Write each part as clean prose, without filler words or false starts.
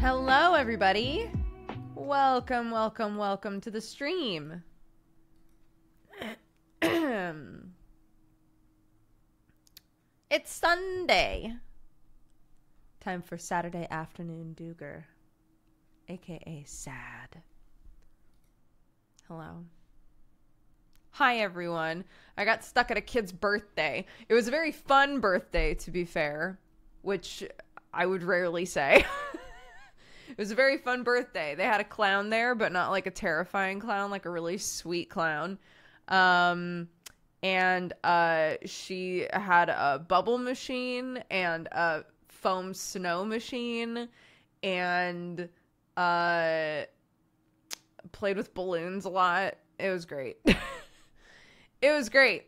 Hello, everybody. Welcome to the stream. It's Sunday. Time for Saturday afternoon Dooger, aka S.A.D. Hello. Hi, everyone. I got stuck at a kid's birthday. It was a very fun birthday, to be fair, which I would rarely say. It was a very fun birthday. They had a clown there, but not like a terrifying clown, like a really sweet clown. And she had a bubble machine and a foam snow machine and played with balloons a lot. It was great. It was great.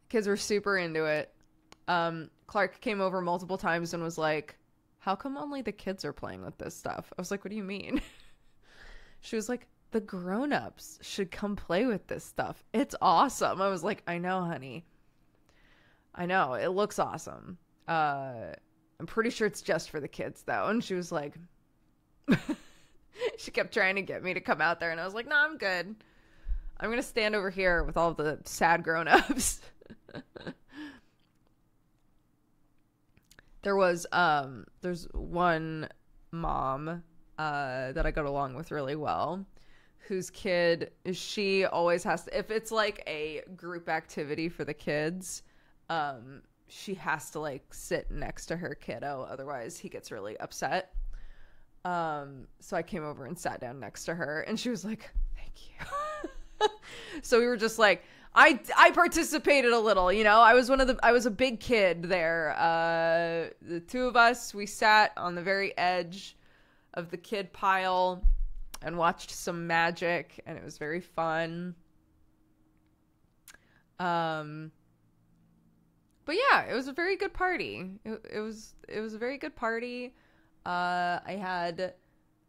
Kids were super into it. Clark came over multiple times and was like, how come only the kids are playing with this stuff? I was like, what do you mean? She was like, the grown-ups should come play with this stuff. It's awesome. I was like, I know, honey. I know. It looks awesome. I'm pretty sure it's just for the kids, though. And she was like, she kept trying to get me to come out there. And I was like, no, I'm good. I'm going to stand over here with all the sad grown-ups. There's one mom that I got along with really well, whose kid, she always has to, if it's like a group activity for the kids, she has to like sit next to her kiddo, otherwise he gets really upset. So I came over and sat down next to her, and she was like, thank you. So we were just like, I participated a little, you know. I was a big kid there. The two of us, we sat on the very edge of the kid pile and watched some magic, and it was very fun. But yeah, it was a very good party. It was a very good party. I had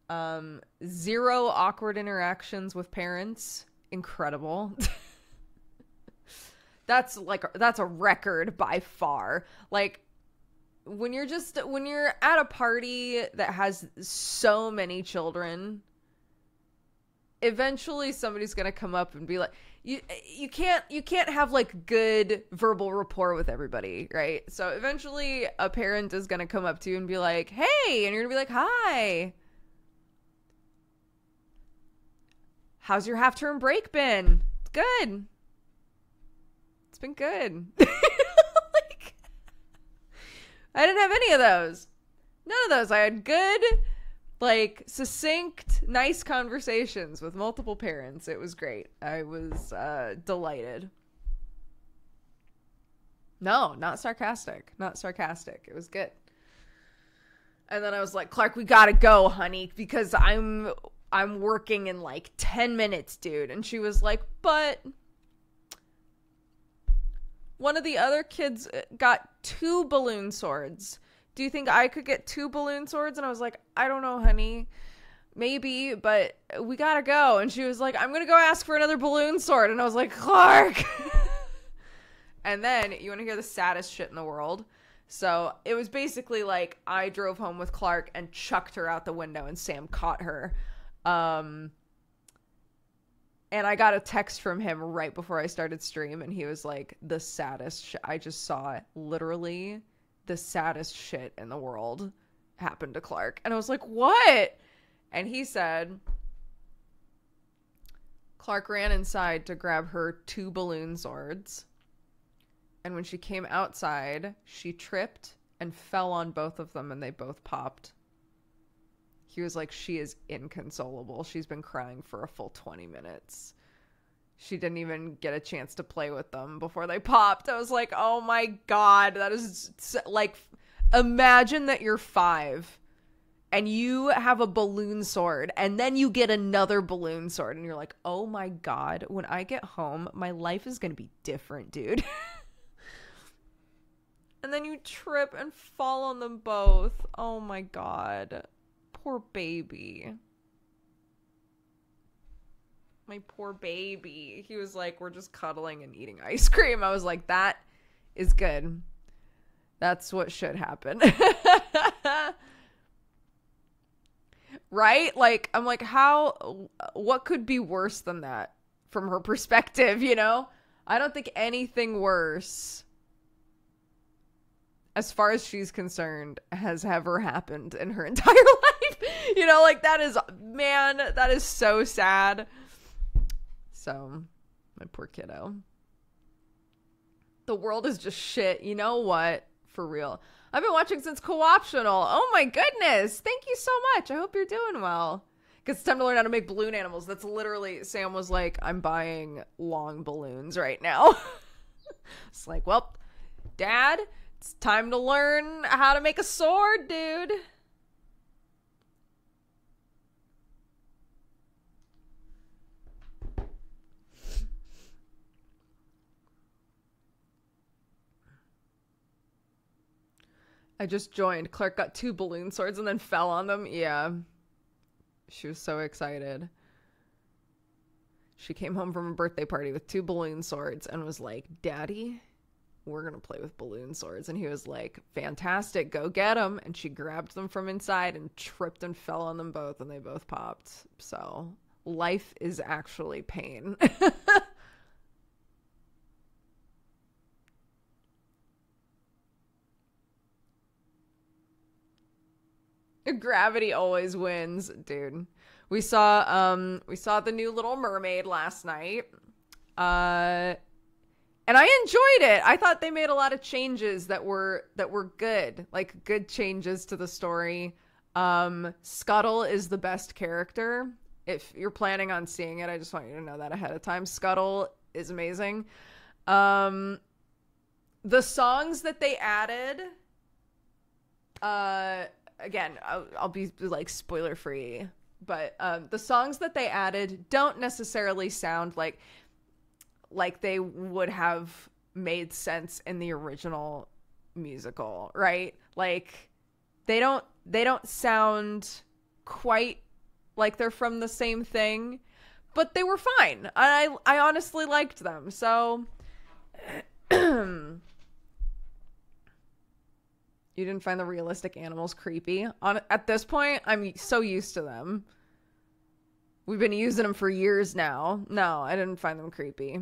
0 awkward interactions with parents. Incredible. That's a record by far. Like, when you're at a party that has so many children, eventually somebody's gonna come up and be like, you can't have like good verbal rapport with everybody, right? So eventually a parent is gonna come up to you and be like, hey, and you're gonna be like, hi, how's your half-term break been? It's good. It's been good. Like, I didn't have any of those. None of those. I had good, like, succinct, nice conversations with multiple parents. It was great. I was delighted. No, not sarcastic. Not sarcastic. It was good. And then I was like, Clark, we gotta go, honey, because I'm working in like 10 minutes, dude. And she was like, but one of the other kids got 2 balloon swords. Do you think I could get 2 balloon swords? And I was like, I don't know, honey. Maybe, but we gotta go. And she was like, I'm gonna go ask for another balloon sword. And I was like, Clark. And then, you want to hear the saddest shit in the world? So it was basically like I drove home with Clark and chucked her out the window, and Sam caught her. And I got a text from him right before I started stream, and he was like, the saddest shit. I just saw literally the saddest shit in the world happened to Clark. And I was like, what? And he said, Clark ran inside to grab her 2 balloon swords. And when she came outside, she tripped and fell on both of them, and they both popped. He was like, she is inconsolable. She's been crying for a full 20 minutes. She didn't even get a chance to play with them before they popped. I was like, oh my God, that is like, imagine that you're 5 and you have a balloon sword, and then you get another balloon sword, and you're like, oh my God, when I get home, my life is going to be different, dude. And then you trip and fall on them both. Oh my God. Poor baby. My poor baby. He was like, we're just cuddling and eating ice cream. I was like, that is good. That's what should happen. right? Like, I'm like, what could be worse than that from her perspective, you know? I don't think anything worse, as far as she's concerned, has ever happened in her entire life. You know, like, that is so sad. So, my poor kiddo. The world is just shit. You know what? For real. I've been watching since co-optional. Oh my goodness. Thank you so much. I hope you're doing well. Because it's time to learn how to make balloon animals. That's literally, Sam was like, I'm buying long balloons right now. It's like, well, Dad, it's time to learn how to make a sword, dude. I just joined. Clark got 2 balloon swords and then fell on them. Yeah. She was so excited. She came home from a birthday party with 2 balloon swords and was like, Daddy, we're going to play with balloon swords. And he was like, fantastic, go get them. And she grabbed them from inside and tripped and fell on them both, and they both popped. So life is actually pain. Gravity always wins, dude. We saw the new Little Mermaid last night. And I enjoyed it. I thought they made a lot of changes that were good. Like, good changes to the story. Scuttle is the best character. If you're planning on seeing it, I just want you to know that ahead of time. Scuttle is amazing. The songs that they added, again, I'll be like spoiler free, but the songs that they added don't necessarily sound like they would have made sense in the original musical, right? Like, they don't sound quite like they're from the same thing, but they were fine. I honestly liked them. So you didn't find the realistic animals creepy? At this point, I'm so used to them. We've been using them for years now. No, I didn't find them creepy.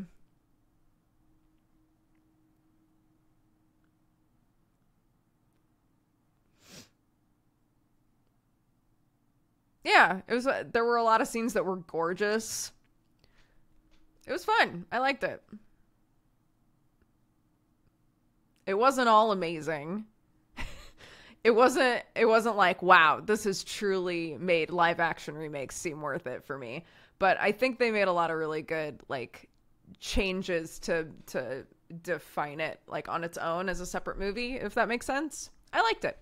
Yeah, there were a lot of scenes that were gorgeous. It was fun. I liked it. It wasn't all amazing. It wasn't like, wow, this has truly made live action remakes seem worth it for me. But I think they made a lot of really good, like, changes to define it, like, on its own as a separate movie, if that makes sense. I liked it.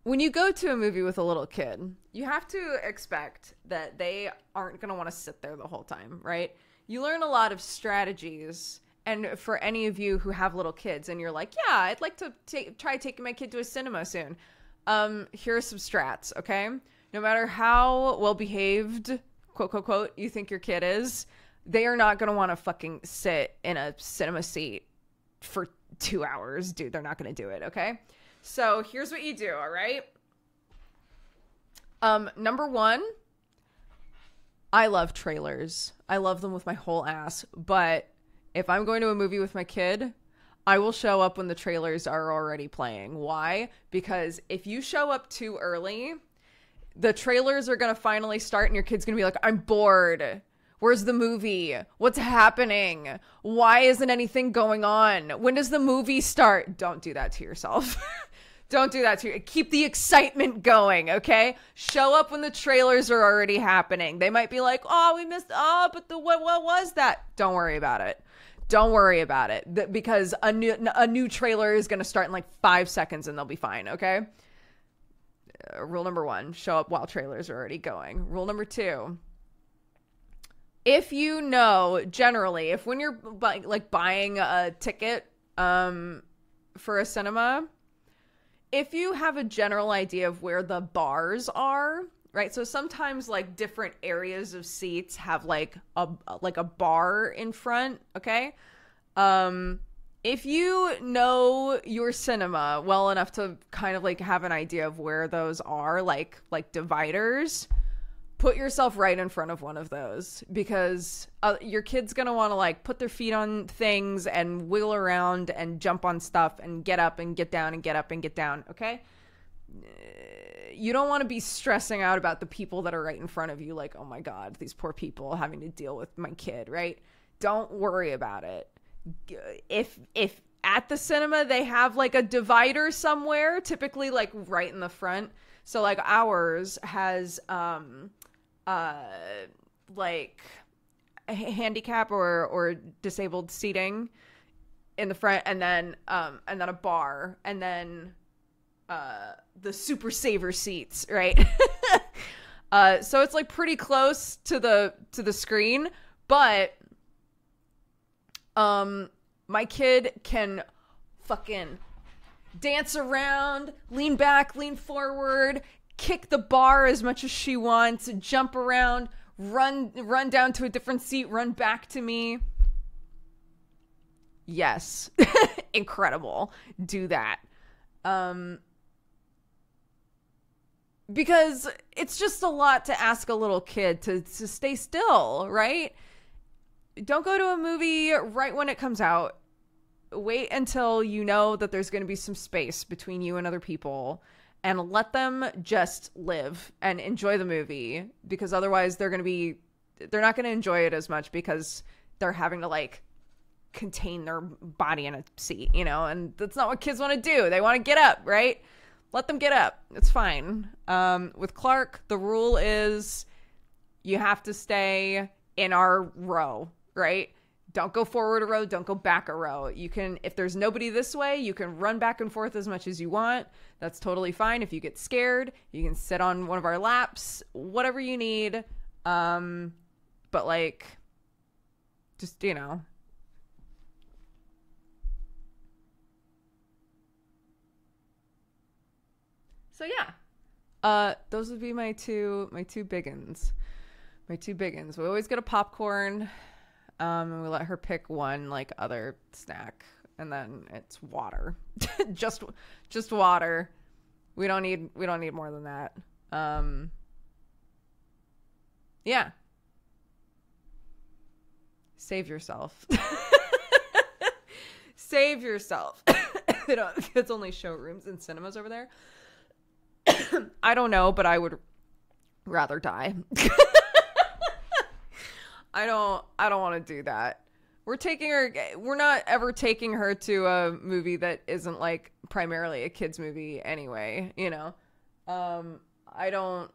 When you go to a movie with a little kid, you have to expect that they aren't going to want to sit there the whole time, right? You learn a lot of strategies. And for any of you who have little kids and you're like, yeah, I'd like to try taking my kid to a cinema soon. Here are some strats, okay? No matter how well behaved, quote, quote, quote, you think your kid is, they are not going to want to fucking sit in a cinema seat for 2 hours. Dude, they're not going to do it, okay? So here's what you do, all right? Number 1, I love trailers. I love them with my whole ass. But if I'm going to a movie with my kid, I will show up when the trailers are already playing. Why? Because if you show up too early, the trailers are going to finally start and your kid's going to be like, I'm bored. Where's the movie? What's happening? Why isn't anything going on? When does the movie start? Don't do that to yourself. Don't do that to you. Keep the excitement going, okay? Show up when the trailers are already happening. They might be like, oh, we missed, but what was that? Don't worry about it. Don't worry about it. Because a new trailer is going to start in like 5 seconds and they'll be fine, okay? Rule number 1, show up while trailers are already going. Rule number 2, if you know, generally, if when you're buying a ticket for a cinema, if you have a general idea of where the bars are, right? So sometimes like different areas of seats have like a bar in front, okay? if you know your cinema well enough to kind of like have an idea of where those are, like dividers, put yourself right in front of one of those, because your kid's gonna want to like put their feet on things and wiggle around and jump on stuff and get up and get down and get up and get down. Okay, you don't want to be stressing out about the people that are right in front of you, like, oh my god, these poor people having to deal with my kid, right? Don't worry about it. If at the cinema they have like a divider somewhere, typically like right in the front, so like ours has like a handicap or disabled seating in the front, and then a bar, and then the super saver seats, right? So it's like pretty close to the screen, but my kid can fucking dance around, lean back, lean forward, kick the bar as much as she wants, jump around, run down to a different seat, run back to me. Yes. Incredible. Do that. Because it's just a lot to ask a little kid to stay still, right? Don't go to a movie right when it comes out. Wait until you know that there's going to be some space between you and other people, and let them just live and enjoy the movie, because otherwise they're not going to enjoy it as much, because they're having to like contain their body in a seat, you know, and that's not what kids want to do. They want to get up, right? Let them get up. It's fine. With Clark, the rule is you have to stay in our row, right? Don't go forward a row. Don't go back a row. You can, if there's nobody this way, you can run back and forth as much as you want. That's totally fine. If you get scared, you can sit on one of our laps, whatever you need. But like, just, you know. So yeah, those would be my two biggins. My two biggins. We always get a popcorn. And we let her pick one like other snack, and then it's water. just water. We don't need more than that. Yeah. Save yourself. Save yourself. It's only showrooms and cinemas over there. I don't know, but I would rather die. I don't want to do that. We're not ever taking her to a movie that isn't like primarily a kids movie anyway, you know. I don't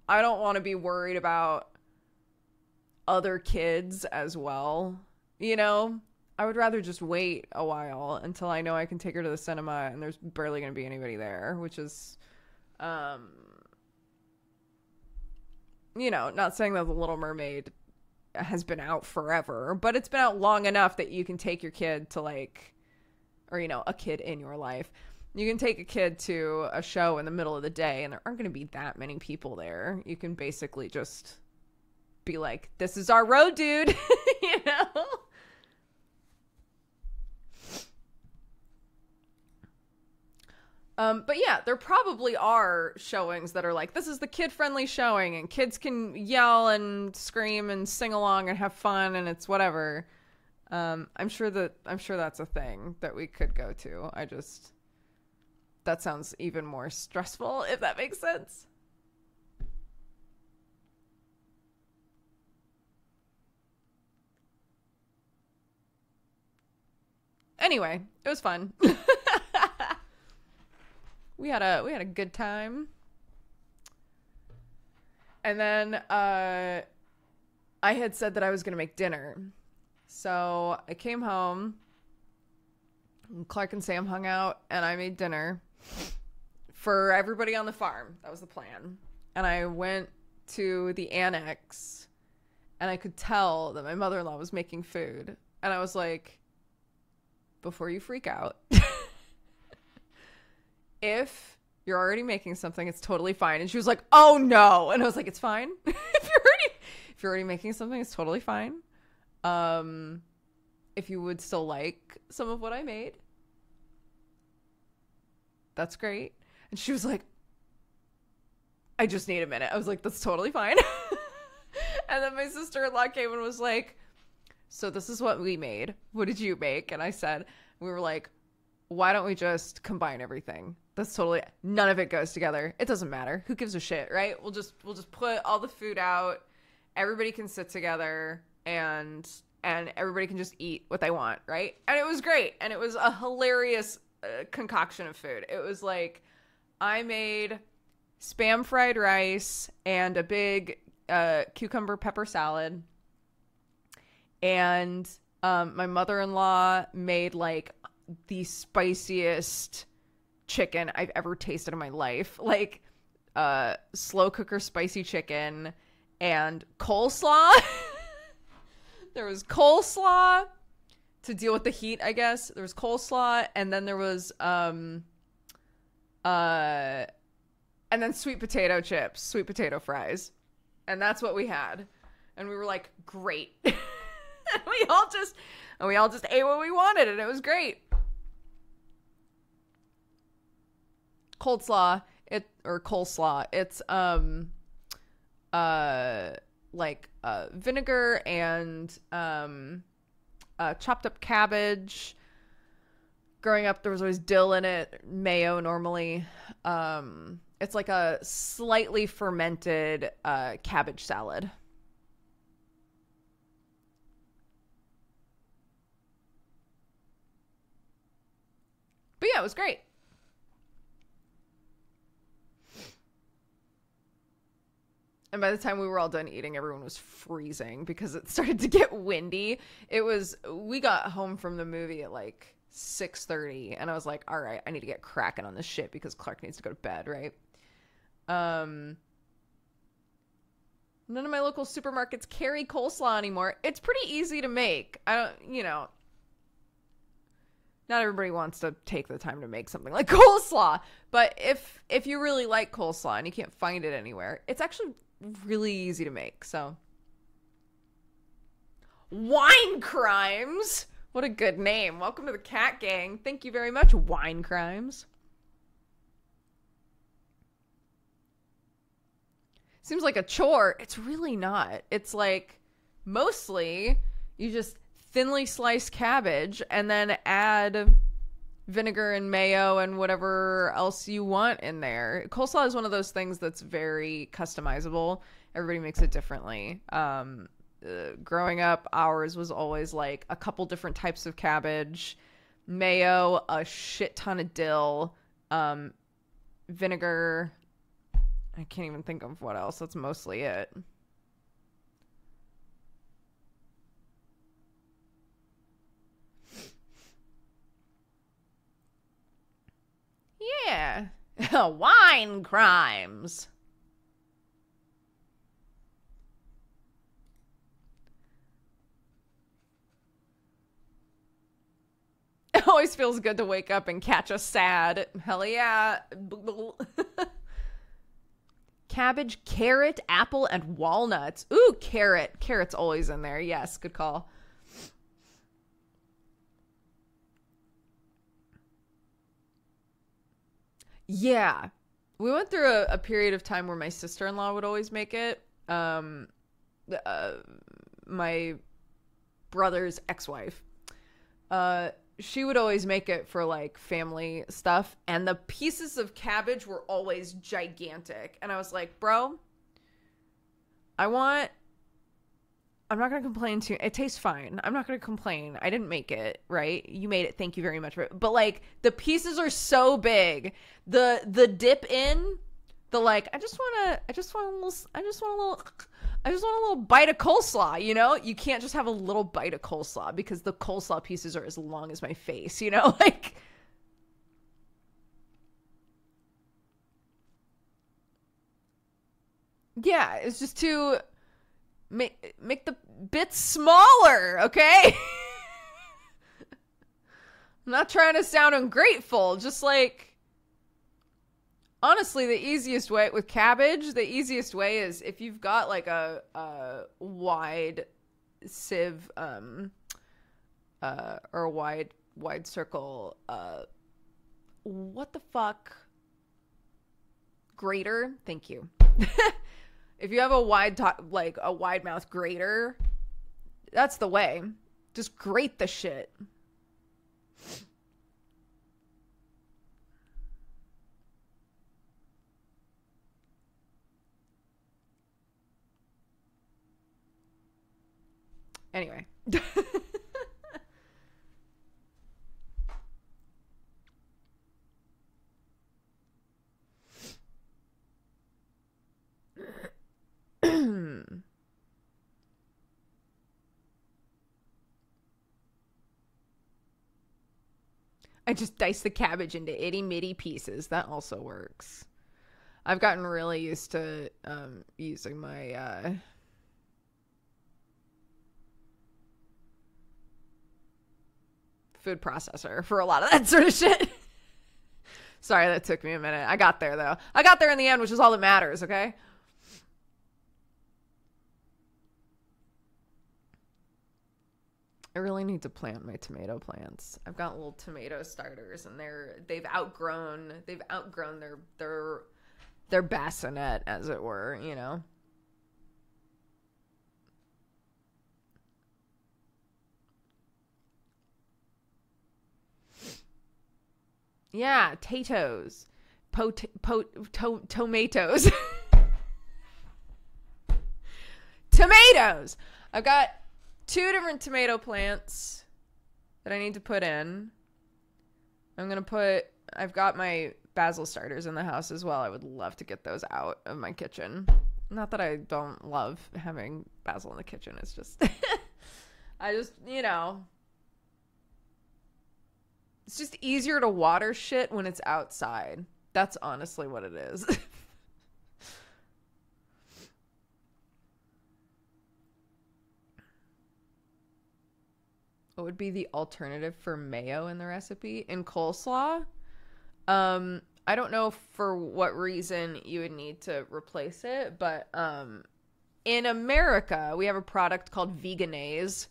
want to be worried about other kids as well, you know. I would rather just wait a while until I know I can take her to the cinema and there's barely going to be anybody there, which is you know, not saying that The Little Mermaid has been out forever, but it's been out long enough that you can take your kid to like, or, you know, a kid in your life. You can take a kid to a show in the middle of the day and there aren't going to be that many people there. You can basically just be like, this is our road, dude. You know? But yeah, there probably are showings that are like, this is the kid-friendly showing, and kids can yell and scream and sing along and have fun, and it's whatever. I'm sure that's a thing that we could go to. That sounds even more stressful, if that makes sense. Anyway, it was fun. We had a good time. And then I had said that I was going to make dinner. So I came home, and Clark and Sam hung out, and I made dinner for everybody on the farm. That was the plan. And I went to the annex, and I could tell that my mother-in-law was making food. And I was like, before you freak out, if you're already making something, it's totally fine. And she was like, oh no. And I was like, it's fine. If you're already making something, it's totally fine. if you would still like some of what I made, that's great. And she was like, I just need a minute. I was like, that's totally fine. And then my sister-in-law came and was like, so this is what we made. What did you make? And I said, we were like, why don't we just combine everything? That's totally, none of it goes together. It doesn't matter. Who gives a shit, right? We'll just put all the food out. Everybody can sit together and everybody can just eat what they want, right? And it was great. And it was a hilarious concoction of food. It was like, I made Spam fried rice and a big cucumber pepper salad. And my mother-in-law made like the spiciest chicken I've ever tasted in my life. Like slow cooker spicy chicken and coleslaw. There was coleslaw to deal with the heat, I guess. There was coleslaw, and then there was and then sweet potato chips, sweet potato fries. And that's what we had. And we were like, great. And we all just ate what we wanted, and it was great. Coleslaw, it's vinegar and chopped up cabbage. Growing up, there was always dill in it, mayo normally. It's like a slightly fermented cabbage salad. But yeah, it was great. And by the time we were all done eating, everyone was freezing because it started to get windy. We got home from the movie at like 6:30, and I was like, all right, I need to get cracking on this shit because Clark needs to go to bed, right? None of my local supermarkets carry coleslaw anymore. It's pretty easy to make. Not everybody wants to take the time to make something like coleslaw, but if you really like coleslaw and you can't find it anywhere, it's actually really easy to make. So, Wine Crimes. What a good name. Welcome to the Cat Gang. Thank you very much, Wine Crimes. Seems like a chore. It's really not. It's like mostly you just thinly slice cabbage and then add vinegar and mayo and whatever else you want in there. Coleslaw is one of those things that's very customizable. Everybody makes it differently. Growing up, ours was always like a couple different types of cabbage, mayo, a shit ton of dill, vinegar. I can't even think of what else. That's mostly it. Yeah. Wine Crimes. It always feels good to wake up and catch a S.A.D. Hell yeah. Cabbage, carrot, apple, and walnuts. Ooh, carrot. Carrot's always in there. Yes, good call. Yeah. We went through a period of time where my sister-in-law would always make it. My brother's ex-wife. She would always make it for like family stuff, and the pieces of cabbage were always gigantic. And I was like, bro, I'm not gonna complain to you. It tastes fine. I'm not gonna complain. I didn't make it, right? You made it. Thank you very much. But like the pieces are so big. The dip in, the like, I just want a little bite of coleslaw, you know? You can't just have a little bite of coleslaw because the coleslaw pieces are as long as my face, you know? Like, yeah, it's just to make the bits smaller, okay? I'm not trying to sound ungrateful, just like, honestly, the easiest way with cabbage, the easiest way is if you've got like a wide sieve or a wide circle, what the fuck? Grater? Thank you. If you have a wide mouth grater, that's the way. Just grate the shit. Anyway. I just dice the cabbage into itty bitty pieces. That also works. I've gotten really used to using my food processor for a lot of that sort of shit. Sorry, that took me a minute. I got there, though. I got there in the end, which is all that matters, okay? I really need to plant my tomato plants. I've got little tomato starters, and they've outgrown their bassinet, as it were, you know. Yeah, tomatoes. Tomatoes. Tomatoes! I've got 2 different tomato plants that I need to put in. I've got my basil starters in the house as well. I would love to get those out of my kitchen. Not that I don't love having basil in the kitchen. It's just, you know, it's just easier to water shit when it's outside. That's honestly what it is. What would be the alternative for mayo in the recipe? In coleslaw? I don't know for what reason you would need to replace it, but in America, we have a product called Vegenaise,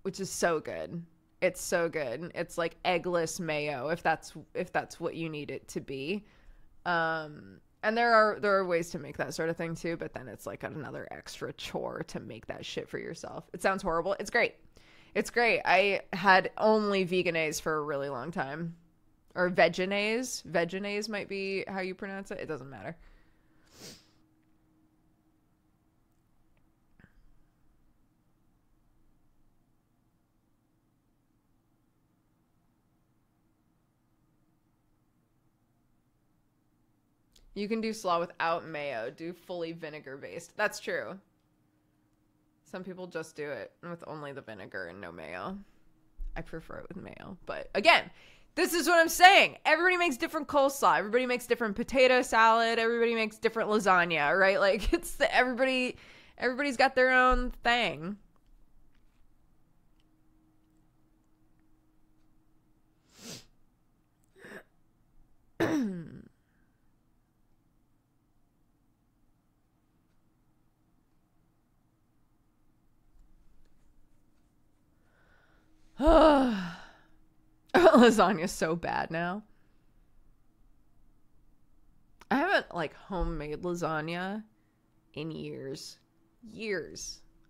which is so good. It's so good. It's like eggless mayo, if that's what you need it to be. And there are ways to make that sort of thing too, but then it's like another extra chore to make that shit for yourself. It sounds horrible. It's great. It's great. I had only Vegenaise for a really long time. Or Vegenaise. Vegenaise might be how you pronounce it. It doesn't matter. You can do slaw without mayo. Do fully vinegar based. That's true. Some people just do it with only the vinegar and no mayo. I prefer it with mayo. But again, this is what I'm saying. Everybody makes different coleslaw. Everybody makes different potato salad. Everybody makes different lasagna, right? Like everybody's got their own thing. Lasagna's so bad now. I haven't like homemade lasagna in years.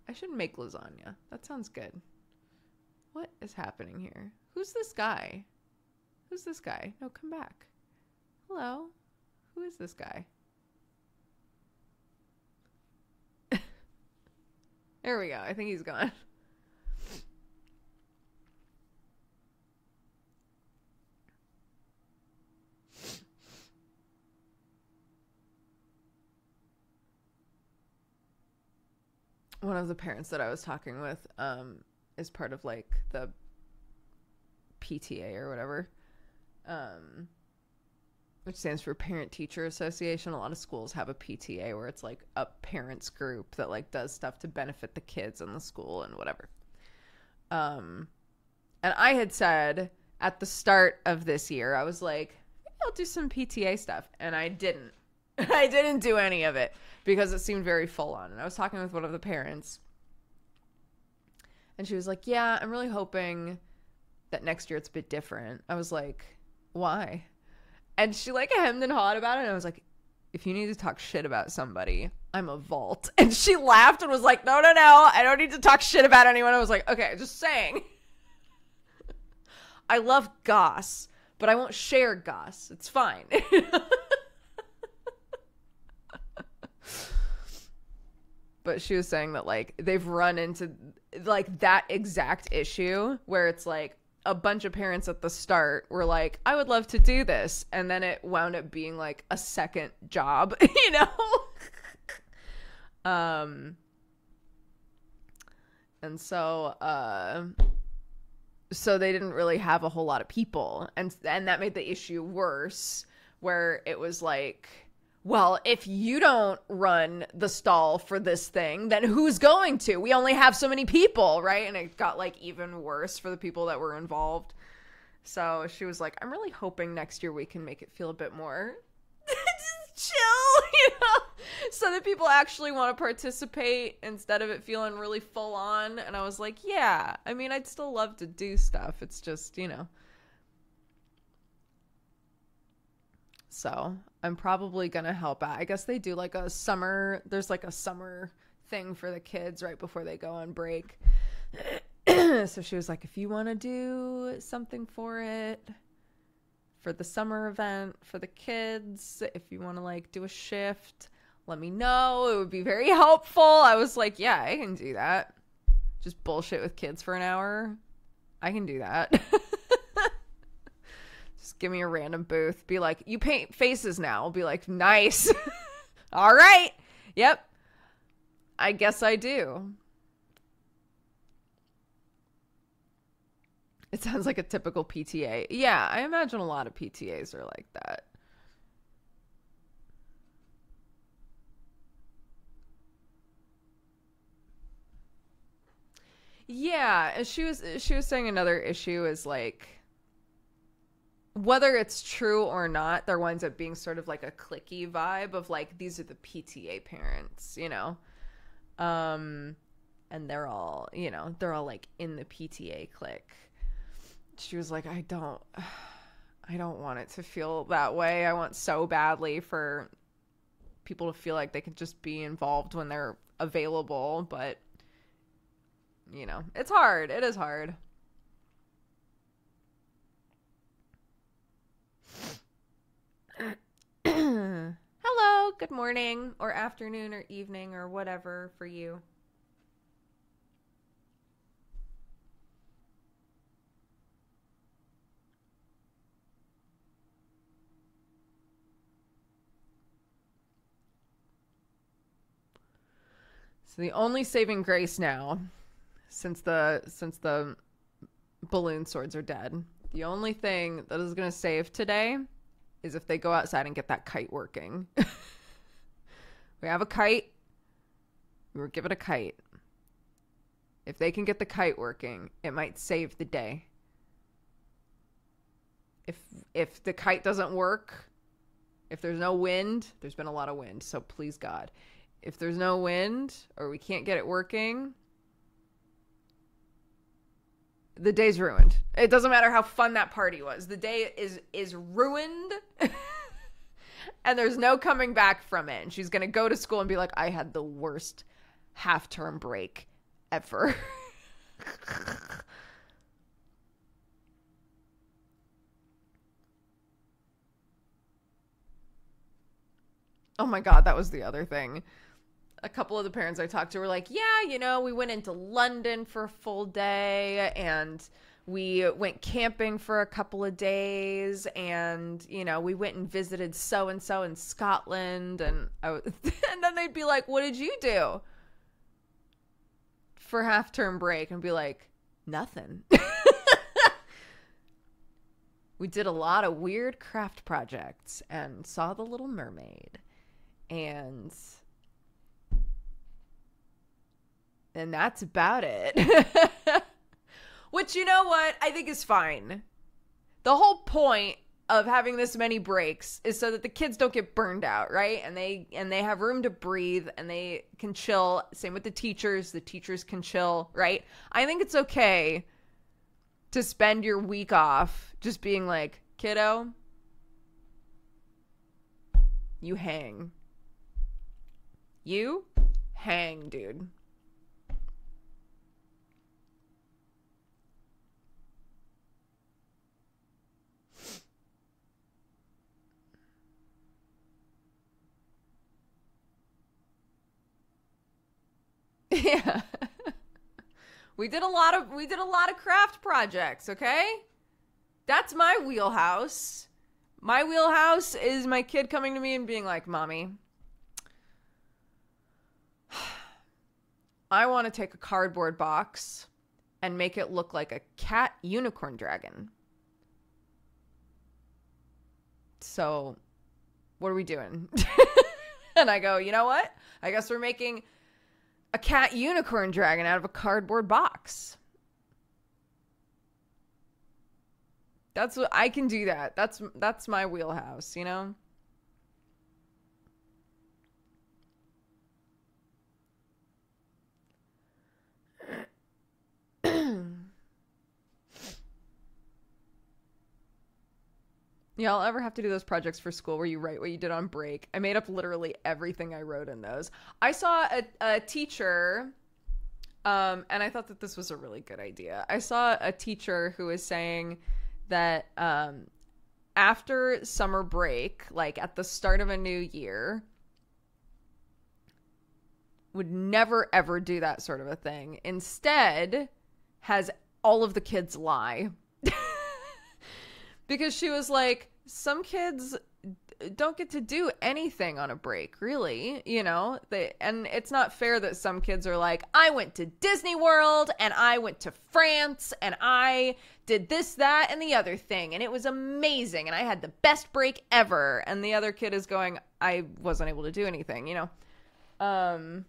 I should make lasagna. That sounds good. What is happening here? Who's this guy? No, come back. Hello? Who is this guy? There we go. I think he's gone. One of the parents that I was talking with is part of like the PTA or whatever, which stands for Parent Teacher Association. A lot of schools have a PTA where it's like a parents group that like does stuff to benefit the kids in the school and whatever. And I had said at the start of this year, I was like, maybe I'll do some PTA stuff. And I didn't. I didn't do any of it because it seemed very full on. And I was talking with one of the parents And she was like, yeah, I'm really hoping that next year it's a bit different. I was like, why? And she like hemmed and hawed about it. And I was like, if you need to talk shit about somebody, I'm a vault. And she laughed and was like, no, I don't need to talk shit about anyone. I was like, okay, just saying. I love goss, but I won't share goss. It's fine. But she was saying that like they've run into like that exact issue where it's like a bunch of parents at the start were like, I would love to do this. And then it wound up being like a second job, you know? And so they didn't really have a whole lot of people. And that made the issue worse, where it was like, well, if you don't run the stall for this thing, then who's going to? We only have so many people, right? And it got like even worse for the people that were involved. So she was like, I'm really hoping next year we can make it feel a bit more just chill, you know, so that people actually want to participate instead of it feeling really full on. And I was like, yeah, I mean, I'd still love to do stuff. It's just, you know. So I'm probably going to help out. I guess they do like there's like a summer thing for the kids right before they go on break. So she was like, if you want to do something for it, for the summer event, for the kids, if you want to like do a shift, let me know. It would be very helpful. I was like, yeah, I can do that. Just bullshit with kids for an hour. I can do that. Just give me a random booth. Be like, you paint faces now. I'll be like, nice. All right. Yep. I guess I do. It sounds like a typical PTA. Yeah, I imagine a lot of PTAs are like that. Yeah, and she was saying another issue is like, whether it's true or not, there winds up being sort of like a cliquey vibe of like, these are the PTA parents, you know? And they're all, you know, they're all like in the PTA clique. She was like, I don't want it to feel that way. I want so badly for people to feel like they could just be involved when they're available, but you know, it's hard. It is hard. Hello, good morning or afternoon or evening or whatever for you. So the only saving grace now, since the balloon swords are dead, the only thing that is going to save today is if they go outside and get that kite working. We have a kite. We were given a kite. If they can get the kite working, it might save the day. If the kite doesn't work, if there's no wind, there's been a lot of wind, so please God. If there's no wind or we can't get it working, the day's ruined. It doesn't matter how fun that party was. The day is ruined. And there's no coming back from it. And she's going to go to school and be like, I had the worst half-term break ever. Oh my God, that was the other thing. A couple of the parents I talked to were like, yeah, you know, we went into London for a full day and we went camping for a couple of days and, you know, we went and visited so-and-so in Scotland. And and then they'd be like, what did you do for half-term break? And be like, nothing. We did a lot of weird craft projects and saw The Little Mermaid. And that's about it. Which, you know what, I think is fine. The whole point of having this many breaks is so that the kids don't get burned out, right? And they have room to breathe and they can chill. Same with the teachers can chill, right? I think it's okay to spend your week off just being like, kiddo, you hang. You hang, dude. Yeah. We did a lot of craft projects, okay? That's my wheelhouse. My wheelhouse is my kid coming to me and being like, "Mommy, I want to take a cardboard box and make it look like a cat unicorn dragon. So, what are we doing?" And I go, "You know what? I guess we're making a cat unicorn dragon out of a cardboard box." That's what I can do that. That's my wheelhouse, you know? Y'all ever have to do those projects for school where you write what you did on break? I made up literally everything I wrote in those. I saw a teacher, and I thought that this was a really good idea. I saw a teacher who was saying that after summer break, like at the start of a new year, would never ever do that sort of a thing. Instead, has all of the kids lie. Because she was like, some kids don't get to do anything on a break, really, you know? And it's not fair that some kids are like, I went to Disney World and I went to France and I did this, that, and the other thing, and it was amazing and I had the best break ever. And the other kid is going, I wasn't able to do anything, you know?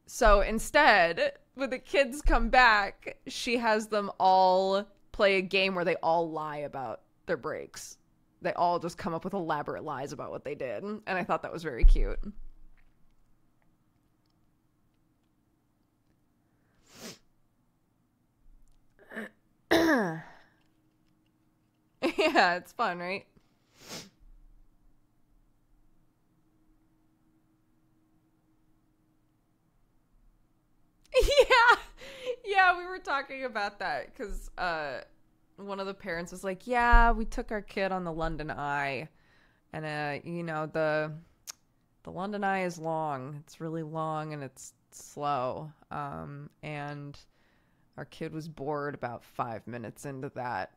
So instead, when the kids come back, she has them all play a game where they all lie about their breaks. They all just come up with elaborate lies about what they did. And I thought that was very cute. Yeah, it's fun, right? Yeah. Yeah, we were talking about that because one of the parents was like, yeah, we took our kid on the London Eye, and you know, the London Eye is long. It's really long and it's slow. And our kid was bored about 5 minutes into that.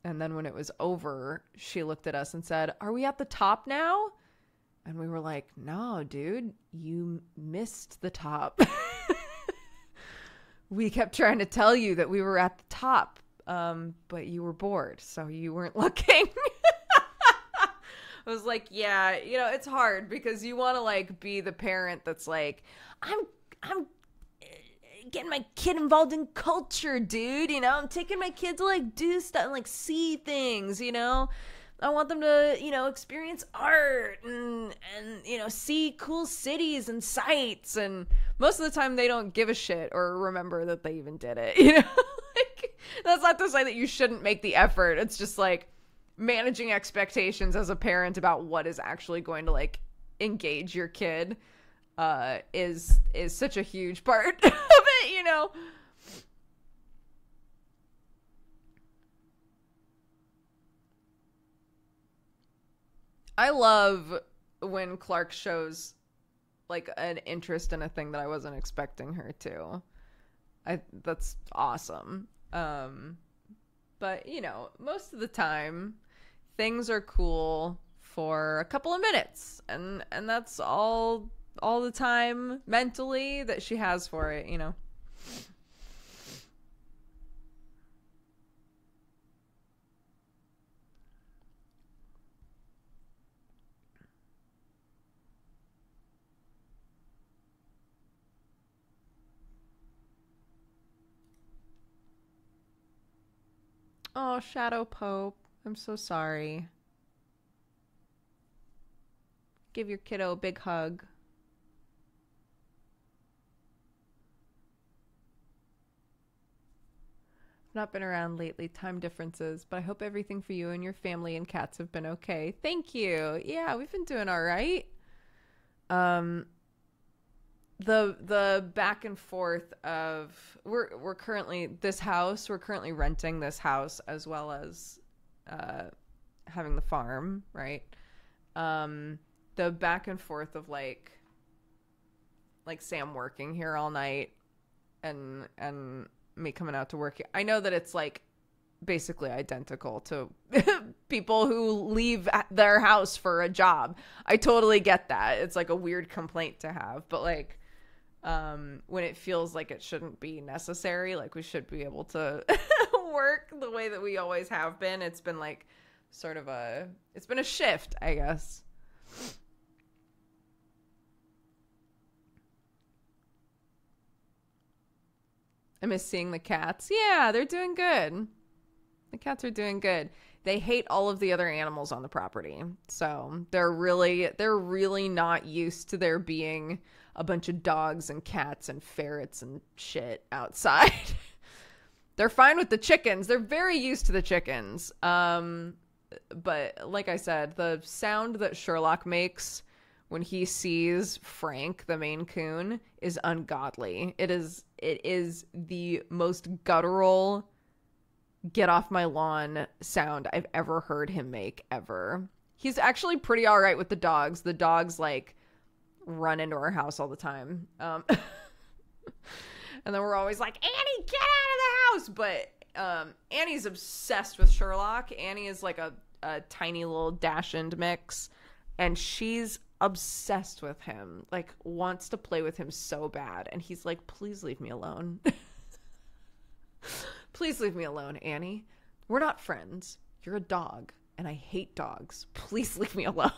And then when it was over, she looked at us and said, "Are we at the top now?" And we were like, "No, dude, you missed the top." We kept trying to tell you that we were at the top, but you were bored, so you weren't looking. I was like, yeah, you know, it's hard because you want to like be the parent that's like, I'm getting my kid involved in culture, dude. You know, I'm taking my kid to like do stuff and like see things, you know. I want them to, you know, experience art and you know, see cool cities and sights. And most of the time they don't give a shit or remember that they even did it, you know? Like, that's not to say that you shouldn't make the effort. It's just like managing expectations as a parent about what is actually going to like engage your kid is such a huge part of it, you know? I love when Clark shows like an interest in a thing that I wasn't expecting her to. That's awesome. But you know, most of the time things are cool for a couple of minutes and that's all the time mentally that she has for it, you know. Oh, Shadow Pope. I'm so sorry. Give your kiddo a big hug. Not been around lately, time differences, but I hope everything for you and your family and cats have been okay. Thank you. Yeah, we've been doing all right. The back and forth of we're currently renting this house as well as having the farm, right? The back and forth of like Sam working here all night and me coming out to work. I know that it's like basically identical to people who leave their house for a job. I totally get that. It's like a weird complaint to have, but like when it feels like it shouldn't be necessary, like we should be able to work the way that we always have been. It's been like sort of it's been a shift, I guess. I miss seeing the cats. Yeah, they're doing good. The cats are doing good. They hate all of the other animals on the property. So they're really not used to there being a bunch of dogs and cats and ferrets and shit outside. They're fine with the chickens. They're very used to the chickens. But like I said, the sound that Sherlock makes when he sees Frank, the Maine Coon, is ungodly. It is the most guttural, get off my lawn sound I've ever heard him make, ever. He's actually pretty all right with the dogs. The dogs, like, run into our house all the time. And then we're always like, Annie, get out of the house! But Annie's obsessed with Sherlock. Annie is like a tiny little Dachshund mix. And she's obsessed with him, like wants to play with him so bad, and he's like, please leave me alone. Please leave me alone, Annie. We're not friends. You're a dog and I hate dogs. Please leave me alone.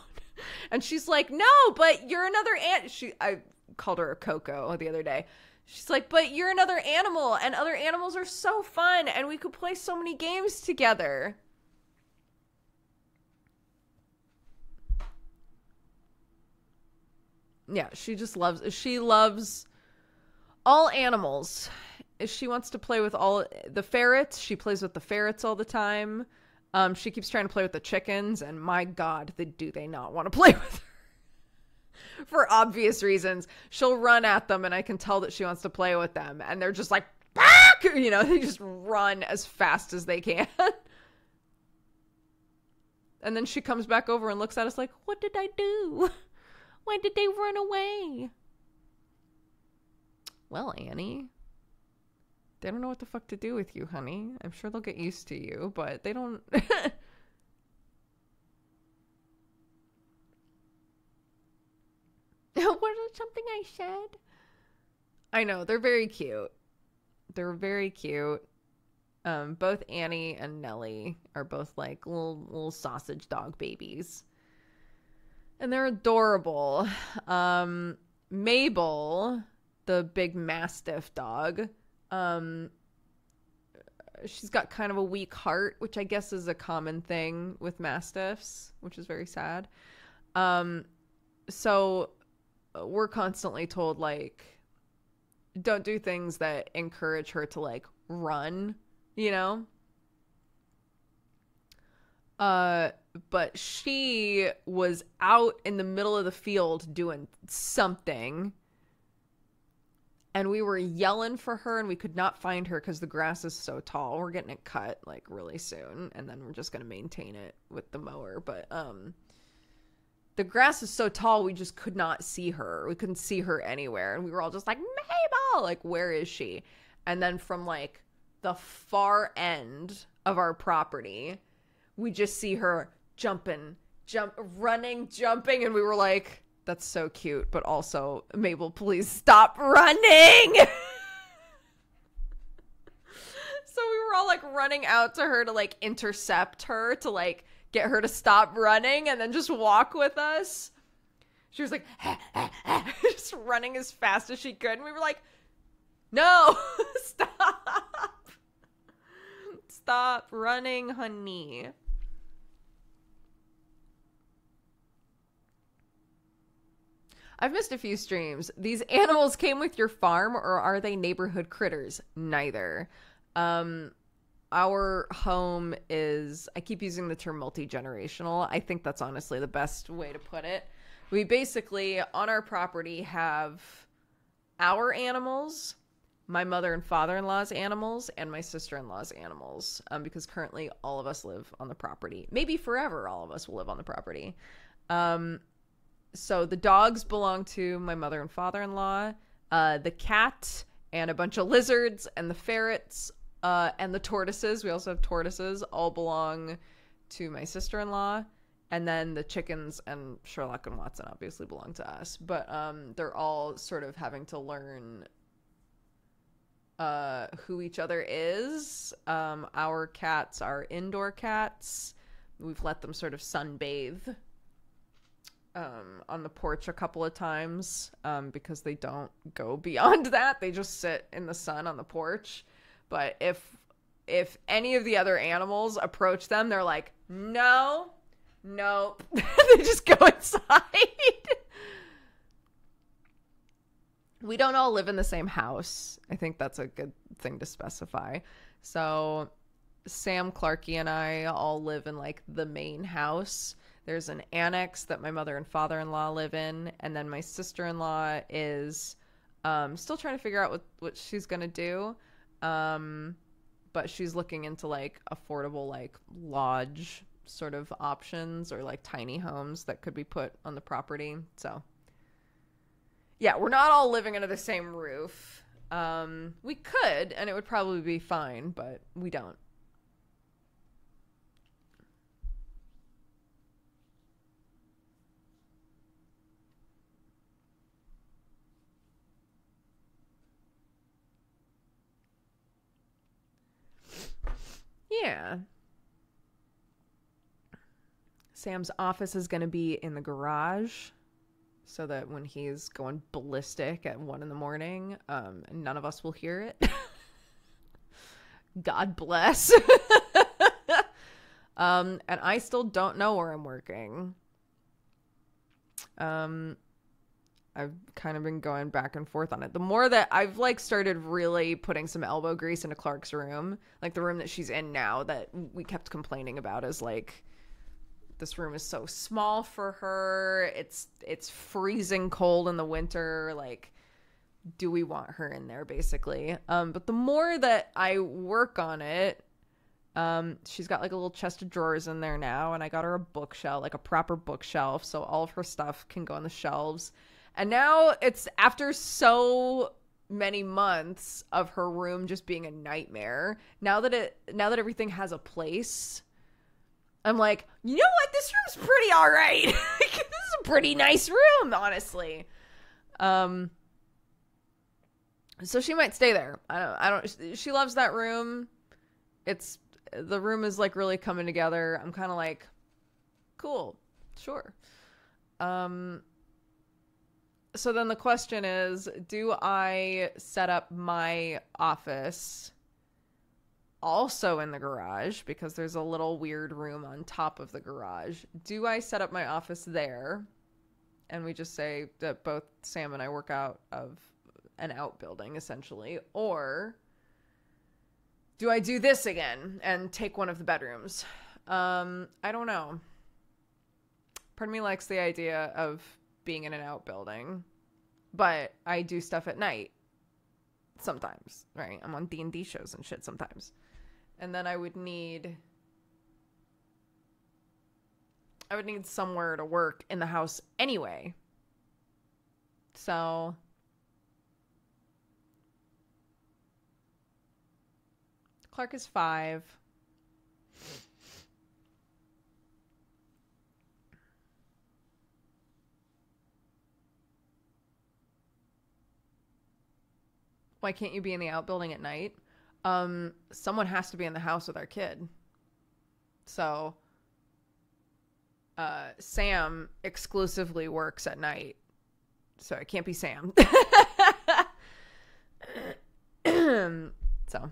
And she's like, no, but you're another I called her a Coco the other day. She's like, but you're another animal and other animals are so fun and we could play so many games together. Yeah, she loves all animals. She wants to play with all the ferrets. She plays with the ferrets all the time. She keeps trying to play with the chickens, and my God, do they not want to play with her? For obvious reasons. She'll run at them, and I can tell that she wants to play with them, and they're just like, bark! You know, they just run as fast as they can. And then she comes back over and looks at us like, what did I do? Why did they run away? Well, Annie, they don't know what the fuck to do with you, honey. I'm sure they'll get used to you, but they don't... What is something I said? I know, they're very cute. They're very cute. Both Annie and Nellie are both like little sausage dog babies. And they're adorable. Mabel, the big Mastiff dog, she's got kind of a weak heart, which I guess is a common thing with Mastiffs, which is very sad. So we're constantly told, like, don't do things that encourage her to, like, run, you know? But she was out in the middle of the field doing something, and we were yelling for her, and we could not find her because the grass is so tall. We're getting it cut like really soon, and then we're just going to maintain it with the mower. But the grass is so tall, we just could not see her. We couldn't see her anywhere, and we were all just like, Mabel, like, where is she? And then from like the far end of our property, we just see her running, jumping, and we were like, that's so cute, but also, Mabel, please stop running! So we were all like running out to her to like intercept her, to like get her to stop running and then just walk with us. She was like, just running as fast as she could, and we were like, no, stop running, honey. I've missed a few streams. These animals came with your farm, or are they neighborhood critters? Neither. Our home is, I keep using the term multi-generational. I think that's honestly the best way to put it. We basically, on our property, have our animals, my mother and father-in-law's animals, and my sister-in-law's animals, because currently all of us live on the property. Maybe forever all of us will live on the property. So the dogs belong to my mother and father-in-law. The cat and a bunch of lizards and the ferrets and the tortoises, we also have tortoises, all belong to my sister-in-law. And then the chickens and Sherlock and Watson obviously belong to us. But they're all sort of having to learn who each other is. Our cats are indoor cats. We've let them sort of sunbathe on the porch a couple of times because they don't go beyond that. They just sit in the sun on the porch. But if any of the other animals approach them, they're like, no, nope. They just go inside. We don't all live in the same house. I think that's a good thing to specify. So Sam, Clarky, and I all live in like the main house. There's an annex that my mother and father-in-law live in. And then my sister-in-law is still trying to figure out what she's going to do. But she's looking into like affordable like lodge sort of options or like tiny homes that could be put on the property. So yeah, we're not all living under the same roof. We could, and it would probably be fine, but we don't. Yeah. Sam's office is going to be in the garage so that when he's going ballistic at 1 a.m, none of us will hear it. God bless. And I still don't know where I'm working. I've kind of been going back and forth on it. The more that I've like started really putting some elbow grease into Clark's room, like the room that she's in now that we kept complaining about is like, this room is so small for her. It's freezing cold in the winter. Like, do we want her in there basically? But the more that I work on it, she's got like a little chest of drawers in there now. And I got her a bookshelf, like a proper bookshelf. So all of her stuff can go on the shelves. And now it's after so many months of her room just being a nightmare. Now that everything has a place, I'm like, you know what? This room's pretty all right. This is a pretty nice room, honestly. So she might stay there. I don't. She loves that room. The room is like really coming together. I'm kind of like, cool, sure. So then the question is, do I set up my office also in the garage? Because there's a little weird room on top of the garage. Do I set up my office there? And we just say that both Sam and I work out of an outbuilding, essentially. Or do I do this again and take one of the bedrooms? I don't know. Part of me likes the idea of being in an outbuilding, but I do stuff at night sometimes, right? I'm on D&D shows and shit sometimes. And then I would need somewhere to work in the house anyway. So Clark is 5. Why can't you be in the outbuilding at night? Someone has to be in the house with our kid. So Sam exclusively works at night. So it can't be Sam. So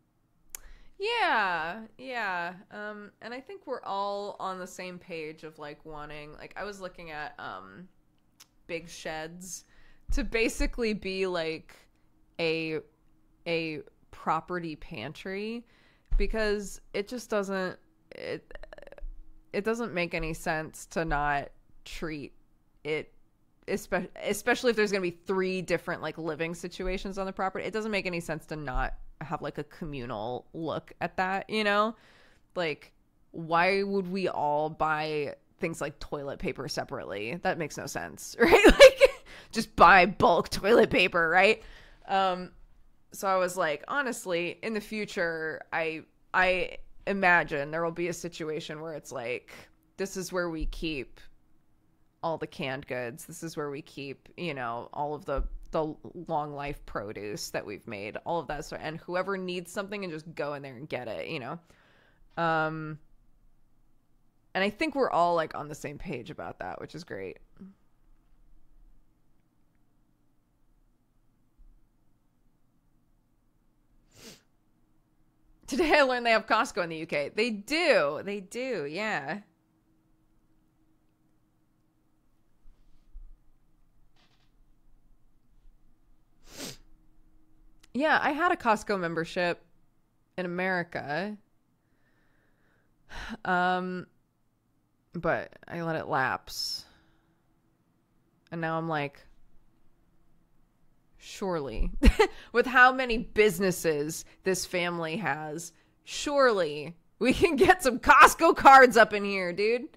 Yeah, yeah. And I think we're all on the same page of like wanting, like I was looking at big sheds to basically be like a a property pantry, because it just doesn't it it doesn't make any sense to not treat it, especially if there's going to be three different like living situations on the property. It doesn't make any sense to not have like a communal look at that, you know? Like, why would we all buy things like toilet paper separately? That makes no sense, right? Like, just buy bulk toilet paper, right? So I was like, honestly, in the future, I imagine there will be a situation where it's like, this is where we keep all the canned goods. This is where we keep, you know, all of the long life produce that we've made, all of that stuff. And whoever needs something and just go in there and get it, you know. And I think we're all like on the same page about that, which is great. Today I learned they have Costco in the UK. They do. They do. Yeah. Yeah, I had a Costco membership in America. Um, but I let it lapse. And now I'm like, surely, with how many businesses this family has, surely we can get some Costco cards up in here, dude.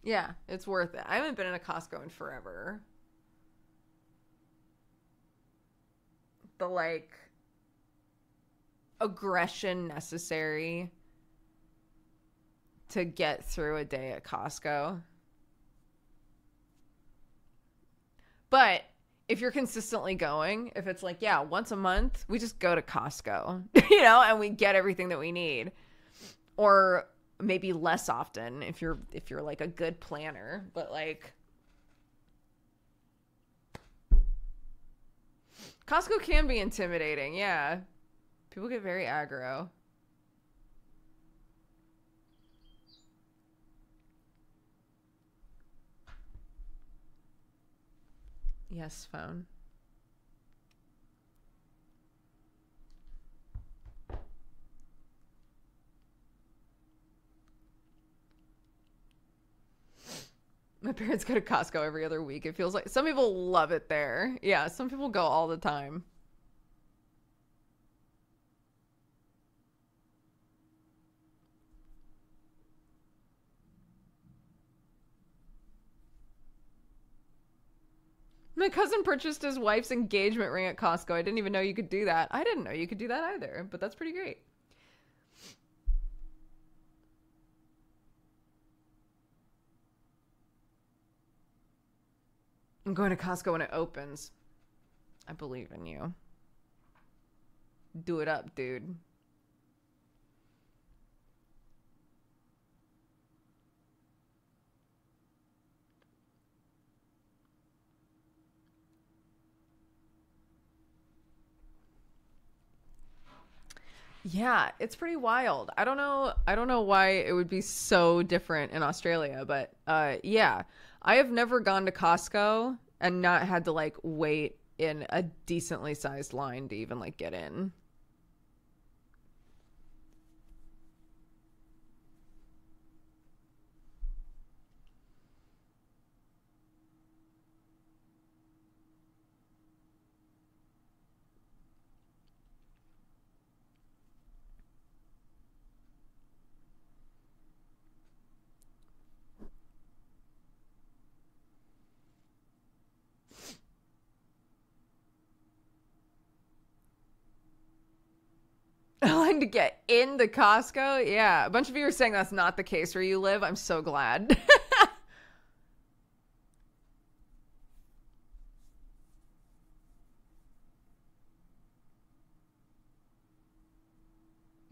Yeah, it's worth it. I haven't been in a Costco in forever. The like aggression necessary to get through a day at Costco. But if you're consistently going, if it's like, yeah, once a month, we just go to Costco, you know, and we get everything that we need. Or maybe less often if you're like a good planner, but like Costco can be intimidating. Yeah. People get very aggro. Yes, phone. My parents go to Costco every other week. It feels like some people love it there. Yeah, some people go all the time. My cousin purchased his wife's engagement ring at Costco. I didn't even know you could do that. I didn't know you could do that either, but that's pretty great. I'm going to Costco when it opens. I believe in you. Do it up, dude. Yeah, it's pretty wild. I don't know why it would be so different in Australia, but yeah. I have never gone to Costco and not had to like wait in a decently sized line to even like get in. line to get into Costco? Yeah, a bunch of you are saying that's not the case where you live. I'm so glad.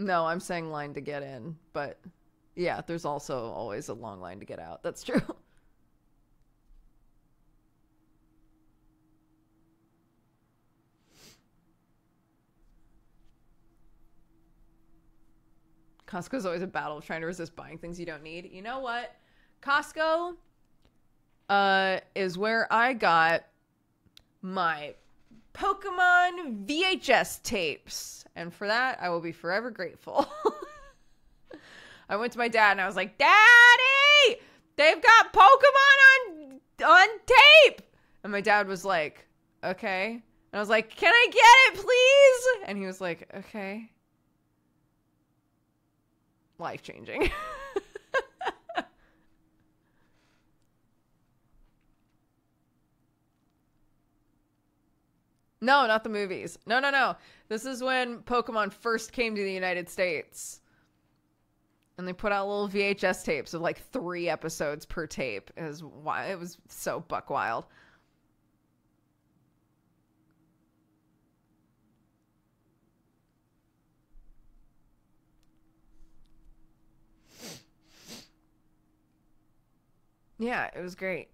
No, I'm saying line to get in, but yeah, there's also always a long line to get out. That's true. Costco's always a battle of trying to resist buying things you don't need. You know what? Costco is where I got my Pokemon VHS tapes. And for that, I will be forever grateful. I went to my dad and I was like, Daddy, they've got Pokemon on tape. And my dad was like, okay. And I was like, can I get it, please? And he was like, okay. Life-changing. No, not the movies. No. This is when Pokemon first came to the United States. And they put out little VHS tapes of like 3 episodes per tape. It was so buck wild. Yeah, it was great.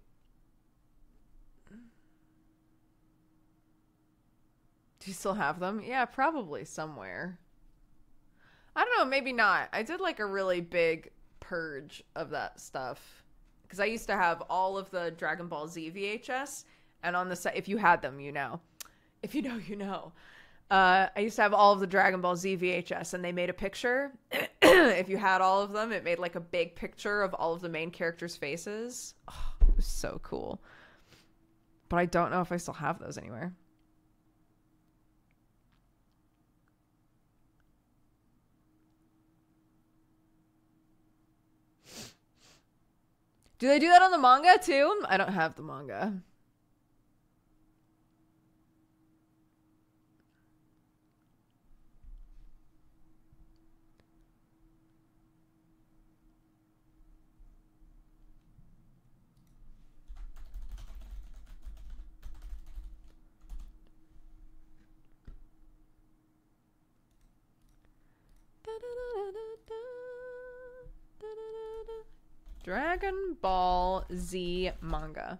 Do you still have them? Yeah, probably somewhere. I don't know, maybe not. I did like a really big purge of that stuff. Because I used to have all of the Dragon Ball Z VHS. And on the side, if you had them, you know. If you know, you know. I used to have all of the Dragon Ball Z VHS. And they made a picture. If you had all of them, it made like a big picture of all of the main characters' faces. Oh, it was so cool. But I don't know if I still have those anywhere. Do they do that on the manga too? I don't have the manga. Dragon Ball Z manga.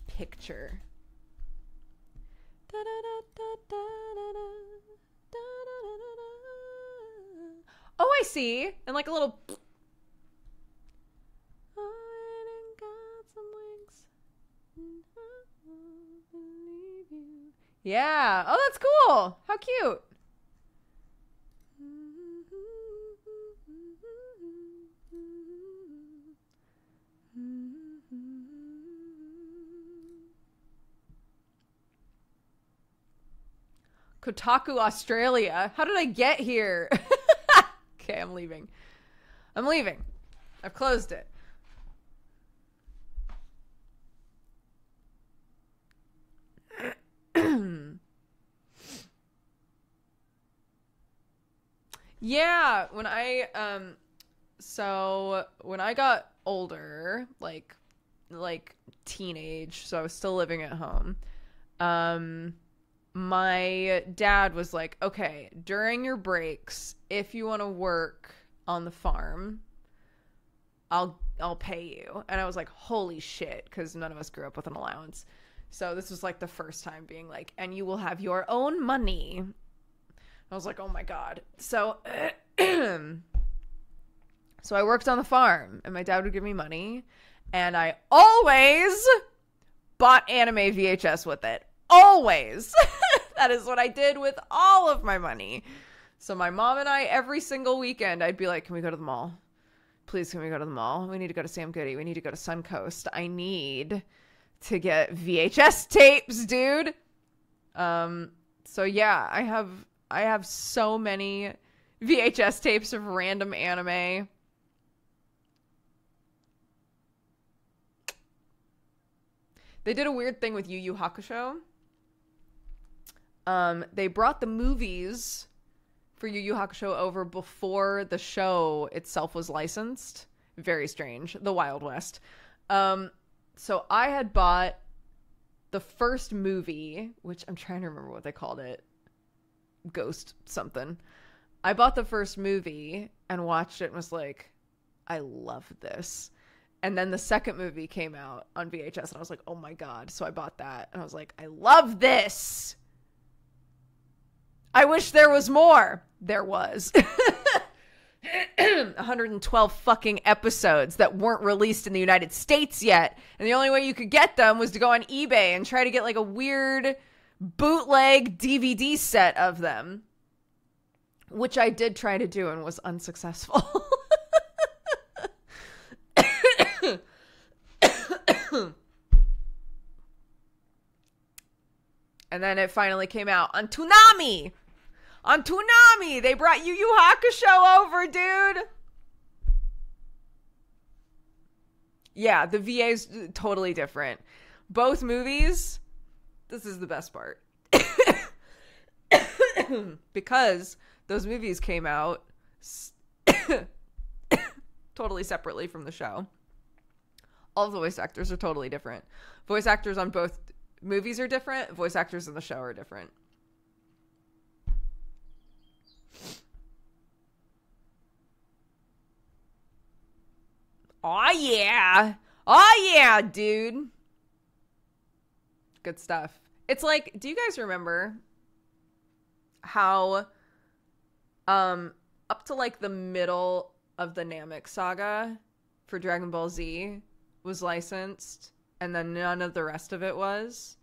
Picture. Oh, I see. And like a little... Yeah. Oh, that's cool. How cute. Kotaku Australia. How did I get here? Okay, I'm leaving. I'm leaving. I've closed it. Yeah, when I got older, like teenage, so I was still living at home. My dad was like, okay, during your breaks, if you want to work on the farm, I'll pay you. And I was like, holy shit, because none of us grew up with an allowance. So this was like the first time being like, and you will have your own money. I was like, oh my God. So so I worked on the farm and my dad would give me money and I always bought anime VHS with it. Always. That is what I did with all of my money. So my mom and I, every single weekend, I'd be like, can we go to the mall? Please, can we go to the mall? We need to go to Sam Goody. We need to go to Suncoast. I need to get VHS tapes, dude. So yeah, I have so many VHS tapes of random anime. They did a weird thing with Yu Yu Hakusho. They brought the movies for Yu Yu Hakusho over before the show itself was licensed. Very strange. The Wild West. So I had bought the first movie, which I'm trying to remember what they called it. Ghost something. I bought the first movie and watched it and was like, I love this. And then the second movie came out on VHS and I was like, oh my God. So I bought that and I was like, I love this. I wish there was more. There was. 112 fucking episodes that weren't released in the United States yet. And the only way you could get them was to go on eBay and try to get like a weird bootleg DVD set of them. Which I did try to do and was unsuccessful. And then it finally came out on Toonami. On Toonami, they brought Yu Yu Hakusho over, dude. Yeah, the VA's totally different. Both movies, this is the best part. Because those movies came out totally separately from the show. All of the voice actors are totally different. Voice actors on both movies are different. Voice actors in the show are different. Oh yeah. Oh yeah, dude. Good stuff. It's like, do you guys remember how up to like the middle of the Namek saga for Dragon Ball Z was licensed and then none of the rest of it was?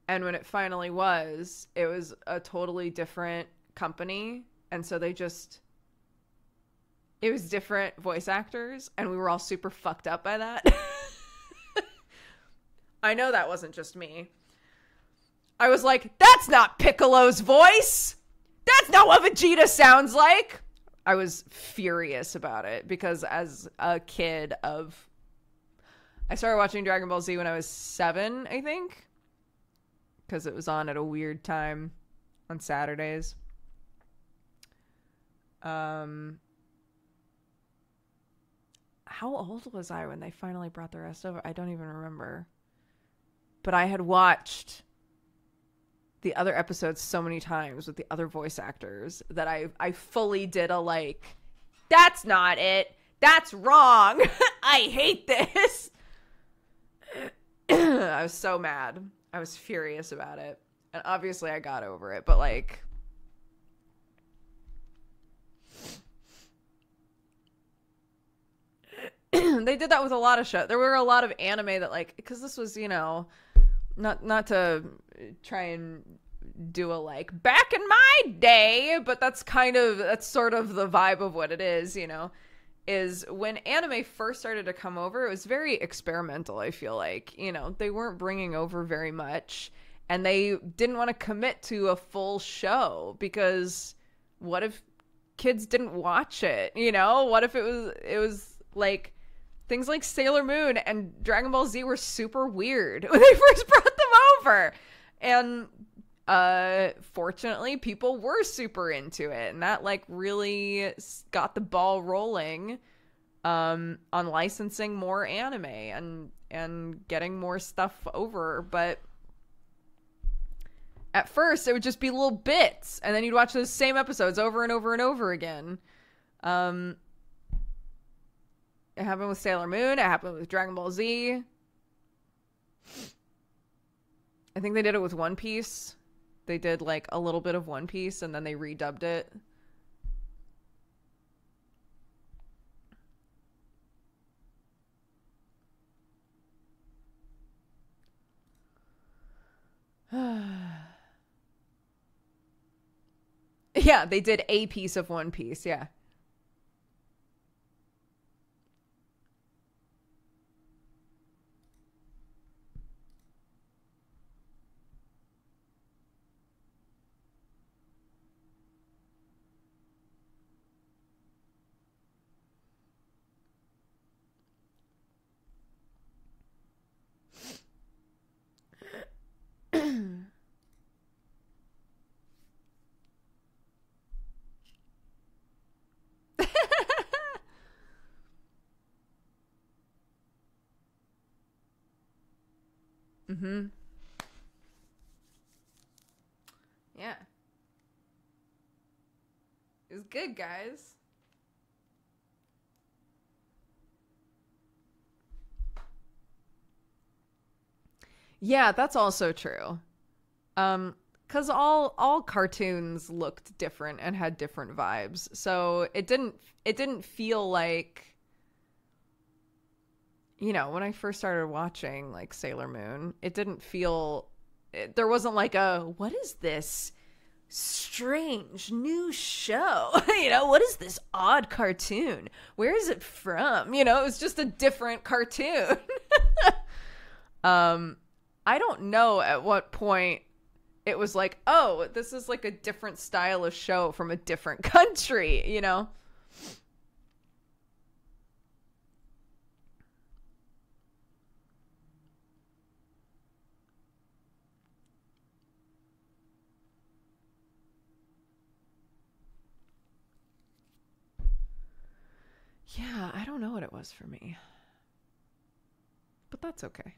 And when it finally was, it was a totally different company. And so it was different voice actors, and we were all super fucked up by that. I know that wasn't just me. I was like, that's not Piccolo's voice! That's not what Vegeta sounds like! I was furious about it, because as a kid I started watching Dragon Ball Z when I was 7, I think. Because it was on at a weird time on Saturdays. How old was I when they finally brought the rest over? I don't even remember. But I had watched the other episodes so many times with the other voice actors that I fully did a like, that's not it. That's wrong. I hate this. I was so mad. I was furious about it. And obviously I got over it, but like, they did that with a lot of shows. There were a lot of anime that like, because this was, you know, not to try and do a like back in my day, but that's sort of the vibe of what it is, you know, is when anime first started to come over, it was very experimental. I feel like, you know, they weren't bringing over very much and they didn't want to commit to a full show because what if kids didn't watch it? You know, what if it was like things like Sailor Moon and Dragon Ball Z were super weird when they first brought them over. And fortunately, people were super into it. And that like really got the ball rolling on licensing more anime and getting more stuff over. But at first, it would just be little bits. And then you'd watch those same episodes over and over and over again. It happened with Sailor Moon. It happened with Dragon Ball Z. I think they did it with One Piece. They did like a little bit of One Piece and then they redubbed it. Yeah, they did a piece of One Piece. Yeah. Mm-hmm. Yeah. It was good, guys. Yeah, that's also true. Because all cartoons looked different and had different vibes. So it didn't feel like, when I first started watching like Sailor Moon, it didn't feel there wasn't like a, what is this strange new show? What is this odd cartoon? Where is it from? It was just a different cartoon. I don't know at what point it was like, oh, this is like a different style of show from a different country, Yeah, I don't know what it was for me. But that's okay.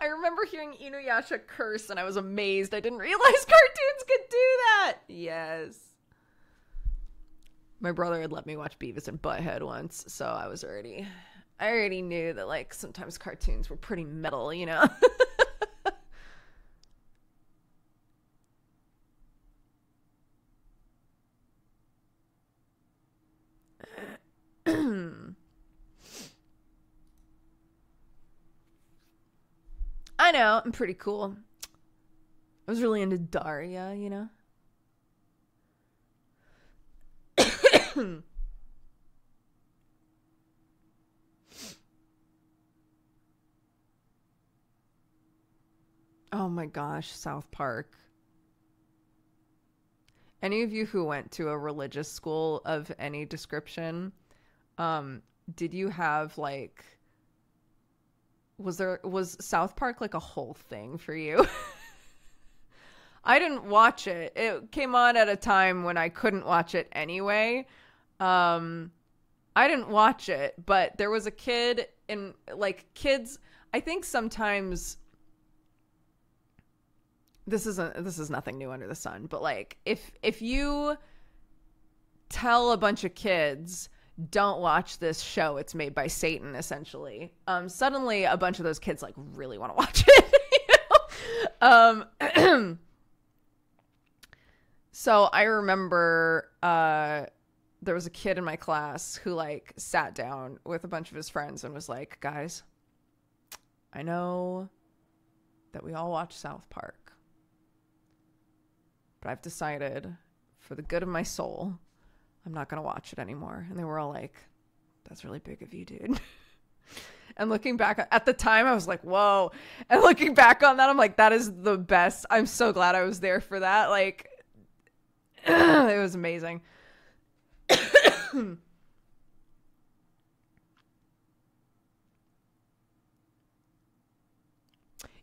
I remember hearing Inuyasha curse and I was amazed. I didn't realize cartoons could do that. Yes. My brother had let me watch Beavis and Butthead once, so I already knew that like sometimes cartoons were pretty metal, I know, I'm pretty cool. I was really into Daria. Oh my gosh, South Park. Any of you who went to a religious school of any description, did you have like, was South Park like a whole thing for you? I didn't watch it. It came on at a time when I couldn't watch it anyway. I didn't watch it, but there was a kid in like kids. I think sometimes this is nothing new under the sun, but like if you tell a bunch of kids, don't watch this show, it's made by Satan, essentially, suddenly a bunch of those kids like really want to watch it. So I remember there was a kid in my class who like sat down with a bunch of his friends and was like, guys, I know that we all watch South Park, but I've decided for the good of my soul, I'm not going to watch it anymore. And they were all like, that's really big of you, dude. And looking back at the time, I was like, whoa. And looking back on that, I'm like, that is the best. I'm so glad I was there for that. Like, it was amazing.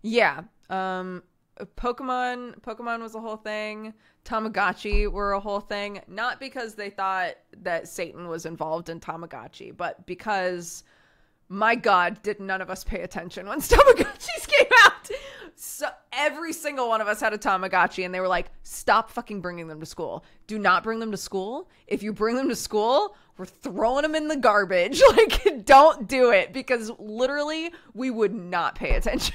Yeah. Pokemon was a whole thing. Tamagotchi were a whole thing. Not because they thought that Satan was involved in Tamagotchi, but because, my God, did none of us pay attention when Tamagotchis came out. So every single one of us had a Tamagotchi, and they were like, stop fucking bringing them to school. Do not bring them to school. If you bring them to school, we're throwing them in the garbage. Like, don't do it, because literally we would not pay attention.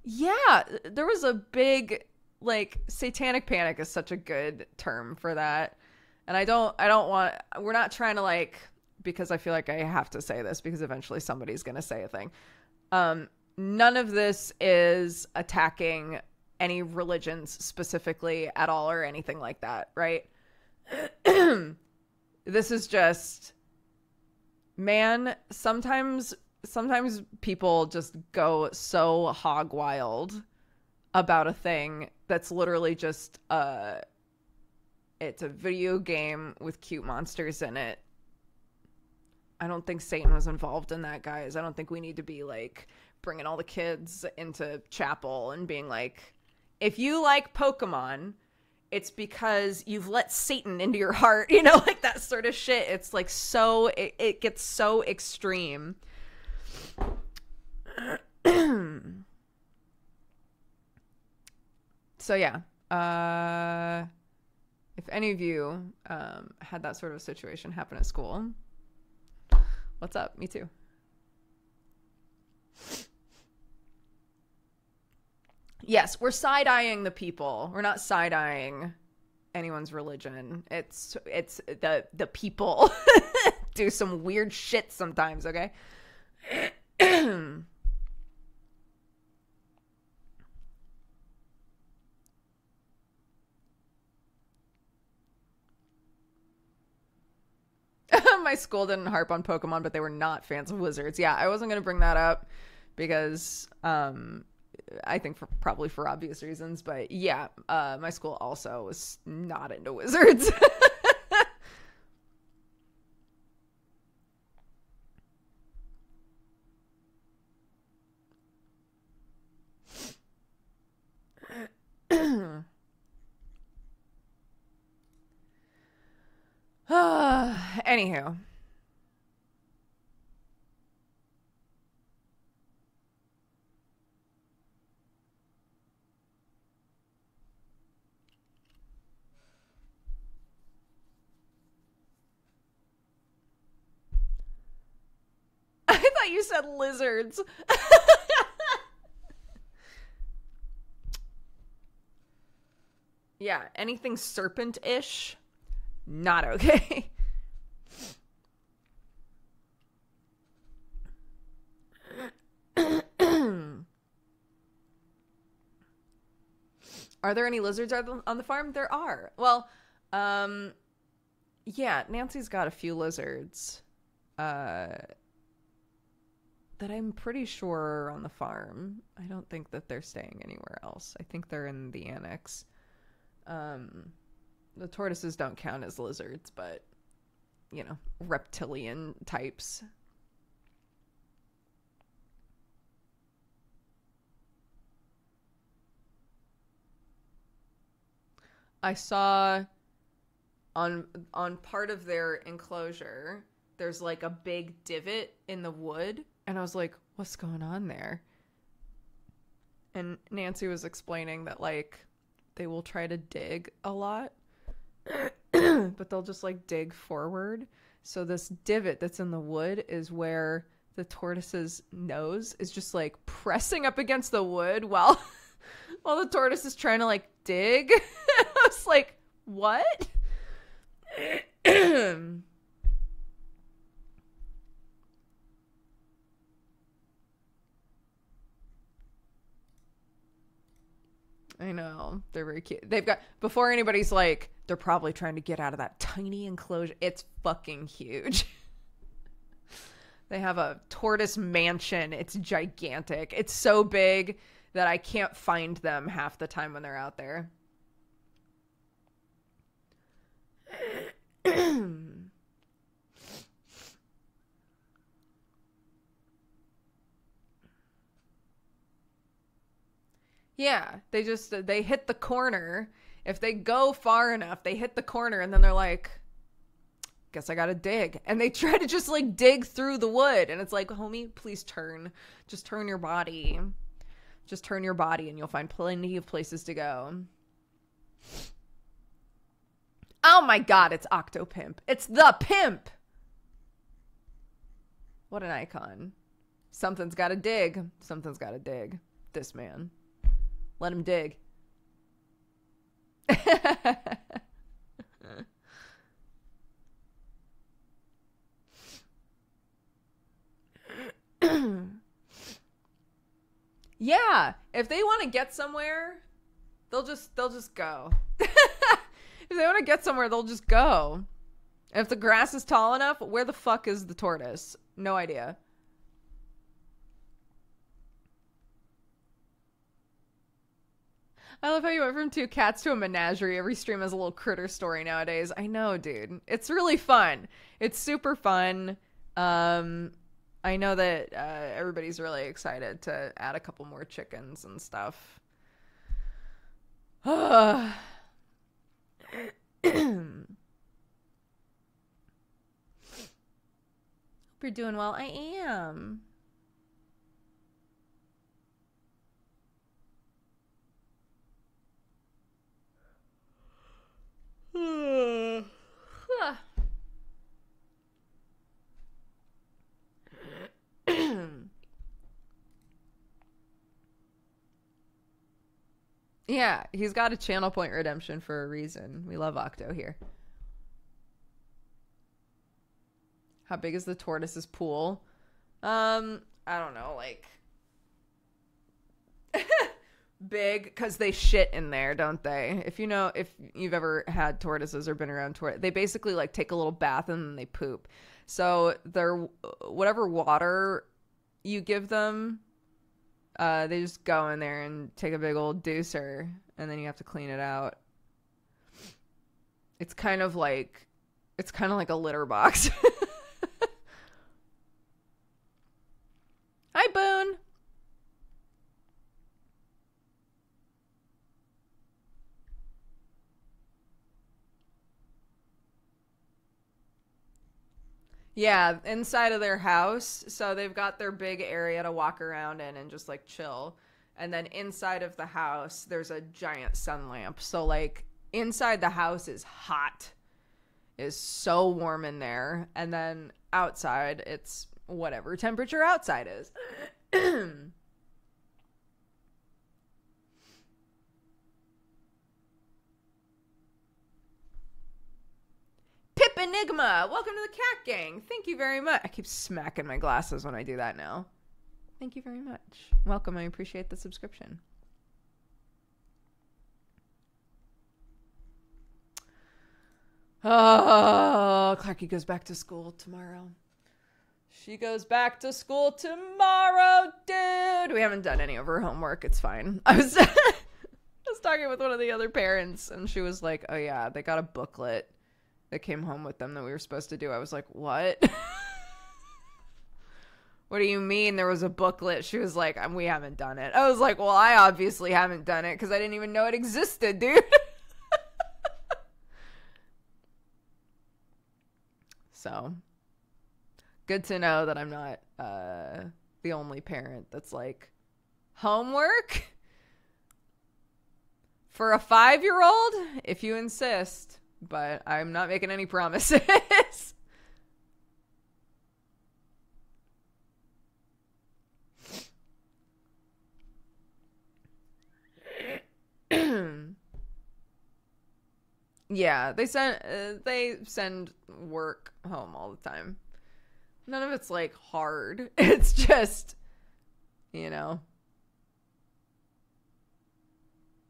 Yeah, there was a big, like, satanic panic is such a good term for that. And we're not trying to like, because I feel like I have to say this because eventually somebody's going to say a thing. None of this is attacking any religions specifically at all or anything like that, right? This is just, man, sometimes people just go so hog wild about a thing that's literally just It's a video game with cute monsters in it. I don't think Satan was involved in that, guys. I don't think we need to be like bringing all the kids into chapel and being like, if you like Pokemon, it's because you've let Satan into your heart, you know, like that sort of shit. It's like so, it gets so extreme. So yeah, if any of you had that sort of situation happen at school, what's up? Me too. Yes, we're side-eyeing the people. We're not side-eyeing anyone's religion. It's the people do some weird shit sometimes, okay? My school didn't harp on Pokemon, but they were not fans of wizards. Yeah, I wasn't going to bring that up because I think probably for obvious reasons. But yeah, my school also was not into wizards. Anywho. I thought you said lizards. Yeah, anything serpent-ish, not okay. Are there any lizards on the farm? There are. Well, yeah, Nancy's got a few lizards that I'm pretty sure are on the farm. I don't think that they're staying anywhere else. I think they're in the annex. The tortoises don't count as lizards, but, you know, reptilian types. I saw on part of their enclosure, there's like a big divot in the wood, and I was like, what's going on there? And Nancy was explaining that like they will try to dig a lot, but they'll just like dig forward. So this divot that's in the wood is where the tortoise's nose is just like pressing up against the wood while the tortoise is trying to like dig. I was like, what? I know. They're very cute. They've got, before anybody's like, they're probably trying to get out of that tiny enclosure. It's fucking huge. They have a tortoise mansion. It's gigantic. It's so big that I can't find them half the time when they're out there. Yeah, they hit the corner. If they go far enough, they hit the corner and then they're like, guess I gotta dig. And they try to just like dig through the wood. And it's like, homie, please turn. Just turn your body. Just turn your body and you'll find plenty of places to go. Oh my god, it's Octopimp. It's the pimp. What an icon. Something's gotta dig. Something's gotta dig. This man. Let him dig. Yeah, if they want to get somewhere, they'll just go. If they want to get somewhere, they'll just go. And if the grass is tall enough, where the fuck is the tortoise? No idea. I love how you went from 2 cats to a menagerie. Every stream has a little critter story nowadays. I know, dude. It's really fun. It's super fun. I know that everybody's really excited to add a couple more chickens and stuff. Hope you're doing well. I am. Yeah, he's got a channel point redemption for a reason. We love Octo here. How big is the tortoise's pool? I don't know, like big, because they shit in there, don't they? If you've ever had tortoises or been around they basically like take a little bath and then they poop. So they're whatever water you give them, they just go in there and take a big old deucer, and then you have to clean it out. It's kind of like a litter box. Hi, Boone. Yeah, inside of their house. So they've got their big area to walk around in and just like chill. And then inside of the house, there's a giant sun lamp. So like inside the house is hot. Is so warm in there. And then outside, it's whatever temperature outside is. Pip Enigma, welcome to the Cat Gang. Thank you very much. I keep smacking my glasses when I do that now. Thank you very much. Welcome. I appreciate the subscription. Oh, Clarky goes back to school tomorrow. She goes back to school tomorrow, dude. We haven't done any of her homework. It's fine. I was talking with one of the other parents, and she was like, oh yeah, they got a booklet that came home with them that we were supposed to do. I was like, what? What do you mean there was a booklet? She was like, we haven't done it. I was like, well, I obviously haven't done it because I didn't even know it existed, dude. So, good to know that I'm not the only parent that's like, homework? For a 5-year-old? If you insist. But I'm not making any promises. Yeah, they send work home all the time. None of it's like hard. It's just,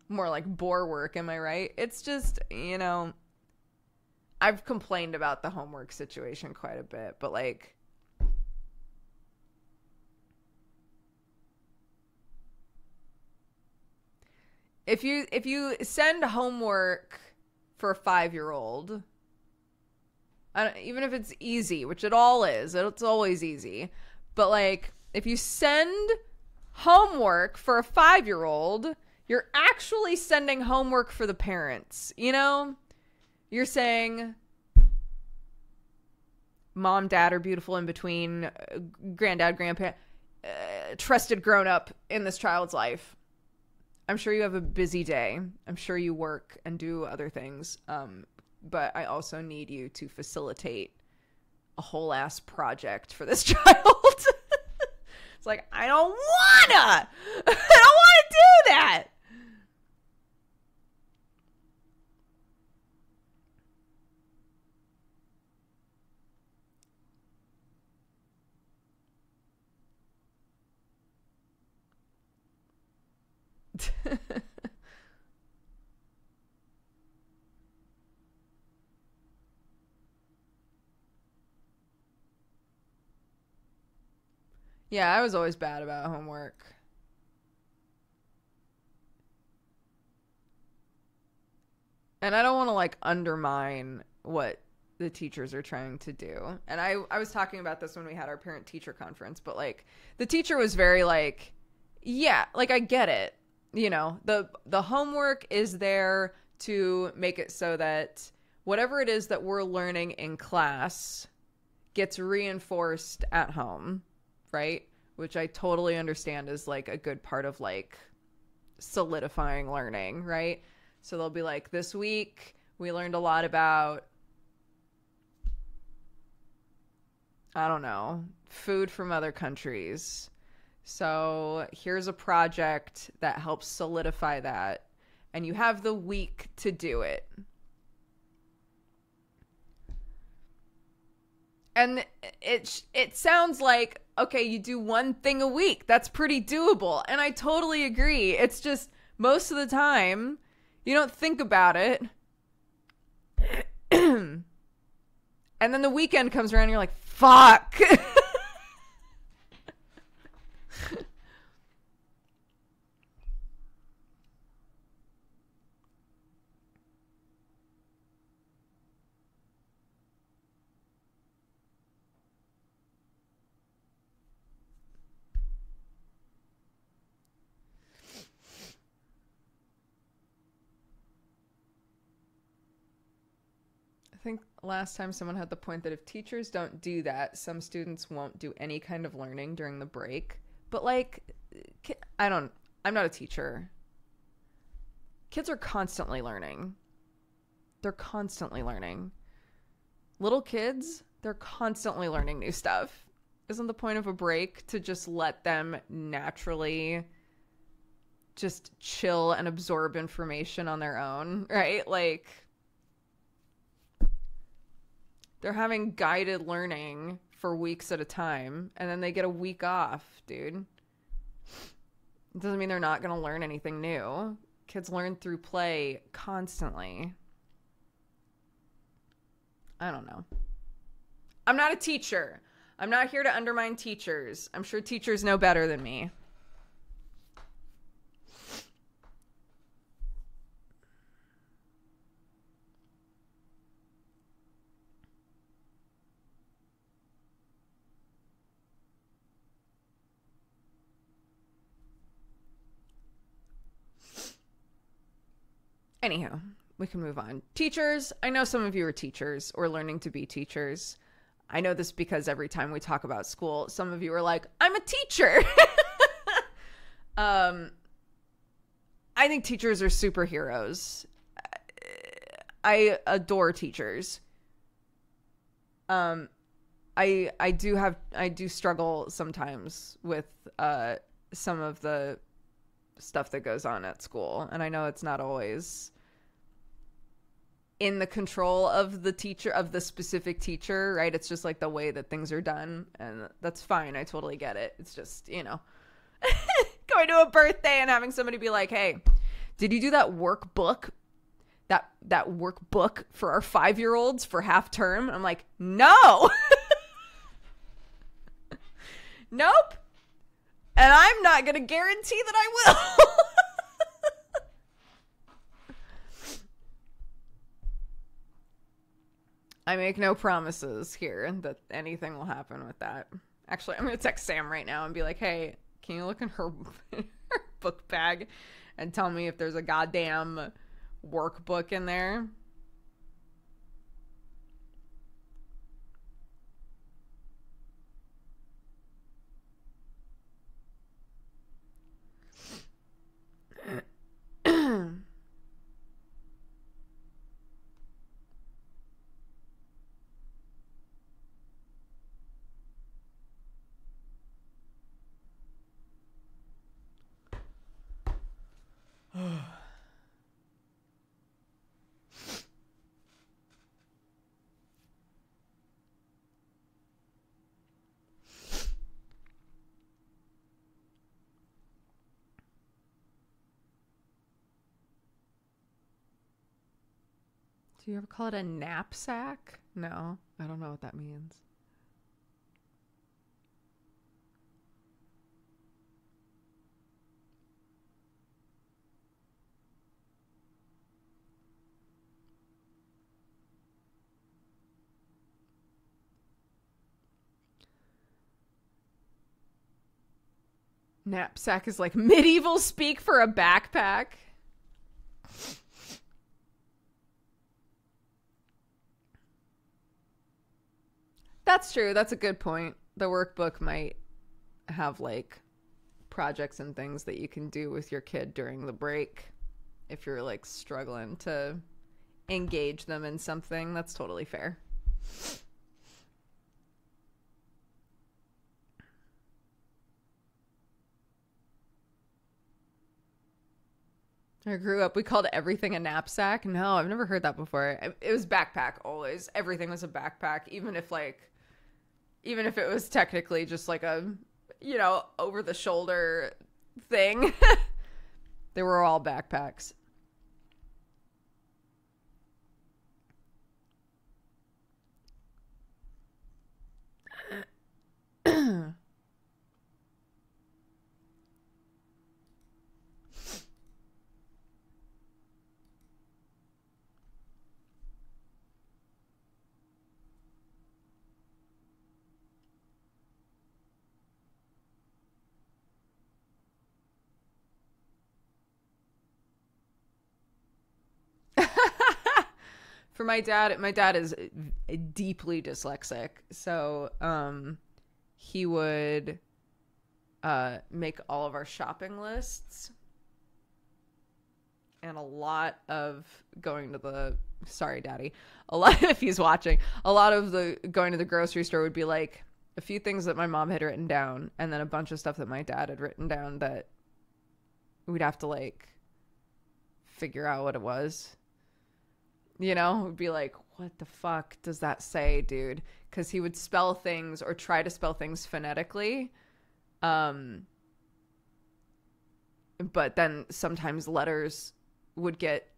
more like bore work, am I right? It's just, I've complained about the homework situation quite a bit, but like, if you send homework for a 5-year-old, even if it's easy, which it all is, it's always easy, but like, if you send homework for a 5-year-old, you're actually sending homework for the parents, You're saying mom, dad are beautiful in between, granddad, grandparent, trusted grown-up in this child's life. I'm sure you have a busy day. I'm sure you work and do other things. But I also need you to facilitate a whole ass project for this child. It's like, I don't wanna do that. Yeah, I was always bad about homework. And I don't want to like undermine what the teachers are trying to do. And I was talking about this when we had our parent teacher conference, but like the teacher was very like, yeah, like I get it. You know, the homework is there to make it so that whatever it is that we're learning in class gets reinforced at home, right? Which I totally understand is like a good part of like solidifying learning, right? So they'll be like, this week we learned a lot about, I don't know, food from other countries. So here's a project that helps solidify that. And you have the week to do it. And it sounds like, okay, you do one thing a week. That's pretty doable. And I totally agree. It's just most of the time, you don't think about it. And then the weekend comes around and you're like, fuck. I think last time someone had the point that if teachers don't do that, some students won't do any kind of learning during the break. But like, I'm not a teacher. Kids are constantly learning. They're constantly learning. Little kids, they're constantly learning new stuff. Isn't the point of a break to just let them naturally just chill and absorb information on their own, right? Like, they're having guided learning for weeks at a time, and then they get a week off, dude. It doesn't mean they're not going to learn anything new. Kids learn through play constantly. I don't know. I'm not a teacher. I'm not here to undermine teachers. I'm sure teachers know better than me. Anywho, we can move on. Teachers, I know some of you are teachers or learning to be teachers. I know this because every time we talk about school, some of you are like, I'm a teacher. I think teachers are superheroes. I adore teachers. I do struggle sometimes with some of the stuff that goes on at school, and I know it's not always in the control of the teacher, of the specific teacher, right? It's just like the way that things are done, and that's fine. I totally get it. It's just, you know, going to a birthday and having somebody be like, hey, did you do that workbook, that workbook for our 5-year-olds for half term? I'm like, no. Nope. And I'm not going to guarantee that I will. I make no promises here that anything will happen with that. Actually, I'm going to text Sam right now and be like, hey, can you look in her book bag and tell me if there's a goddamn workbook in there? Do you ever call it a knapsack? No, I don't know what that means. Knapsack is like medieval speak for a backpack. That's true. That's a good point. The workbook might have like projects and things that you can do with your kid during the break if you're like struggling to engage them in something. That's totally fair. I grew up, we called everything a knapsack. No, I've never heard that before. It was backpack always. Everything was a backpack, even if it was technically just like a, over the shoulder thing. They were all backpacks. For my dad is deeply dyslexic. So he would make all of our shopping lists. And a lot of going to the, sorry, Daddy, a lot, if he's watching, a lot of the going to the grocery store would be like a few things that my mom had written down and then a bunch of stuff that my dad had written down that we'd have to like figure out what it was. It would be like, what the fuck does that say, dude? Because he would spell things or try to spell things phonetically. But then sometimes letters would get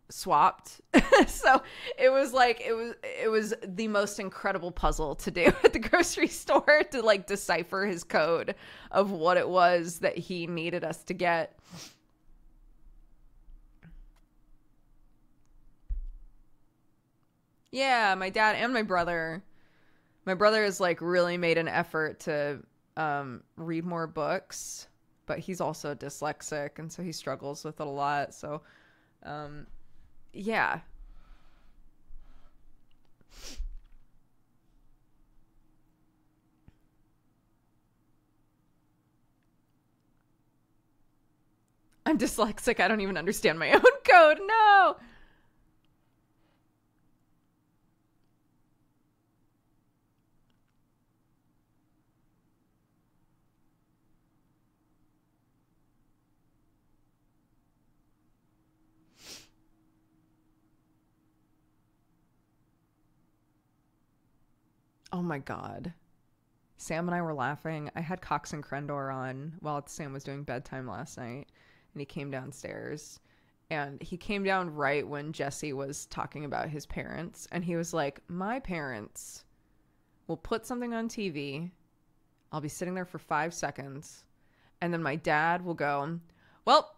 swapped. So it was like, it was the most incredible puzzle to do at the grocery store to like decipher his code of what it was that he needed us to get. Yeah, my dad and my brother. My brother has like really made an effort to read more books, but he's also dyslexic and so he struggles with it a lot. So yeah. I'm dyslexic. I don't even understand my own code. No. Oh my God. Sam and I were laughing. I had Cox and Crendor on while Sam was doing bedtime last night, and he came downstairs. And he came down right when Jesse was talking about his parents. And he was like, my parents will put something on TV. I'll be sitting there for 5 seconds. And then my dad will go, well,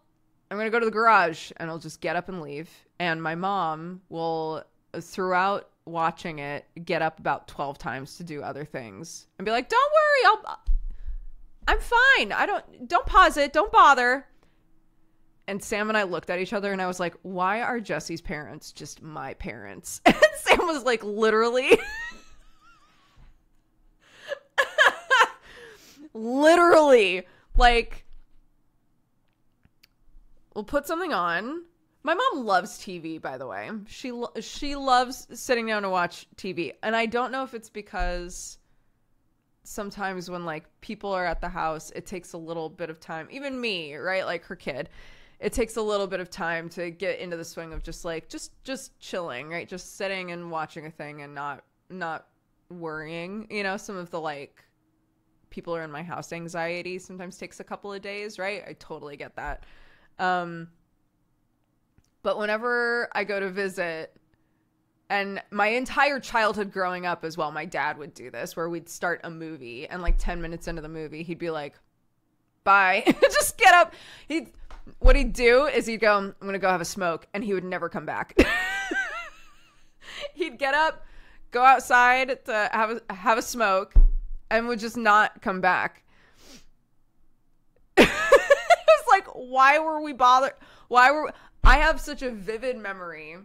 I'm going to go to the garage. And I'll just get up and leave. And my mom will, throughout watching it, get up about 12 times to do other things and be like, don't worry, I'm fine. Don't pause it. Don't bother. And Sam and I looked at each other and I was like, why are Jesse's parents just my parents? And Sam was like, literally, literally, like, we'll put something on. My mom loves TV, by the way. She loves sitting down to watch TV. And I don't know if it's because sometimes when like people are at the house, it takes a little bit of time. Even me, right? Like her kid. It takes a little bit of time to get into the swing of just like just chilling, right? Just sitting and watching a thing and not worrying. Some of the like people are in my house anxiety sometimes takes a couple of days, right? I totally get that. But whenever I go to visit, and my entire childhood growing up as well, my dad would do this, where we'd start a movie, and like 10 minutes into the movie, he'd be like, bye. Just get up. What he'd do is he'd go, I'm going to go have a smoke, and he would never come back. He'd get up, go outside to have a smoke, and would just not come back. why were we bothered? I have such a vivid memory.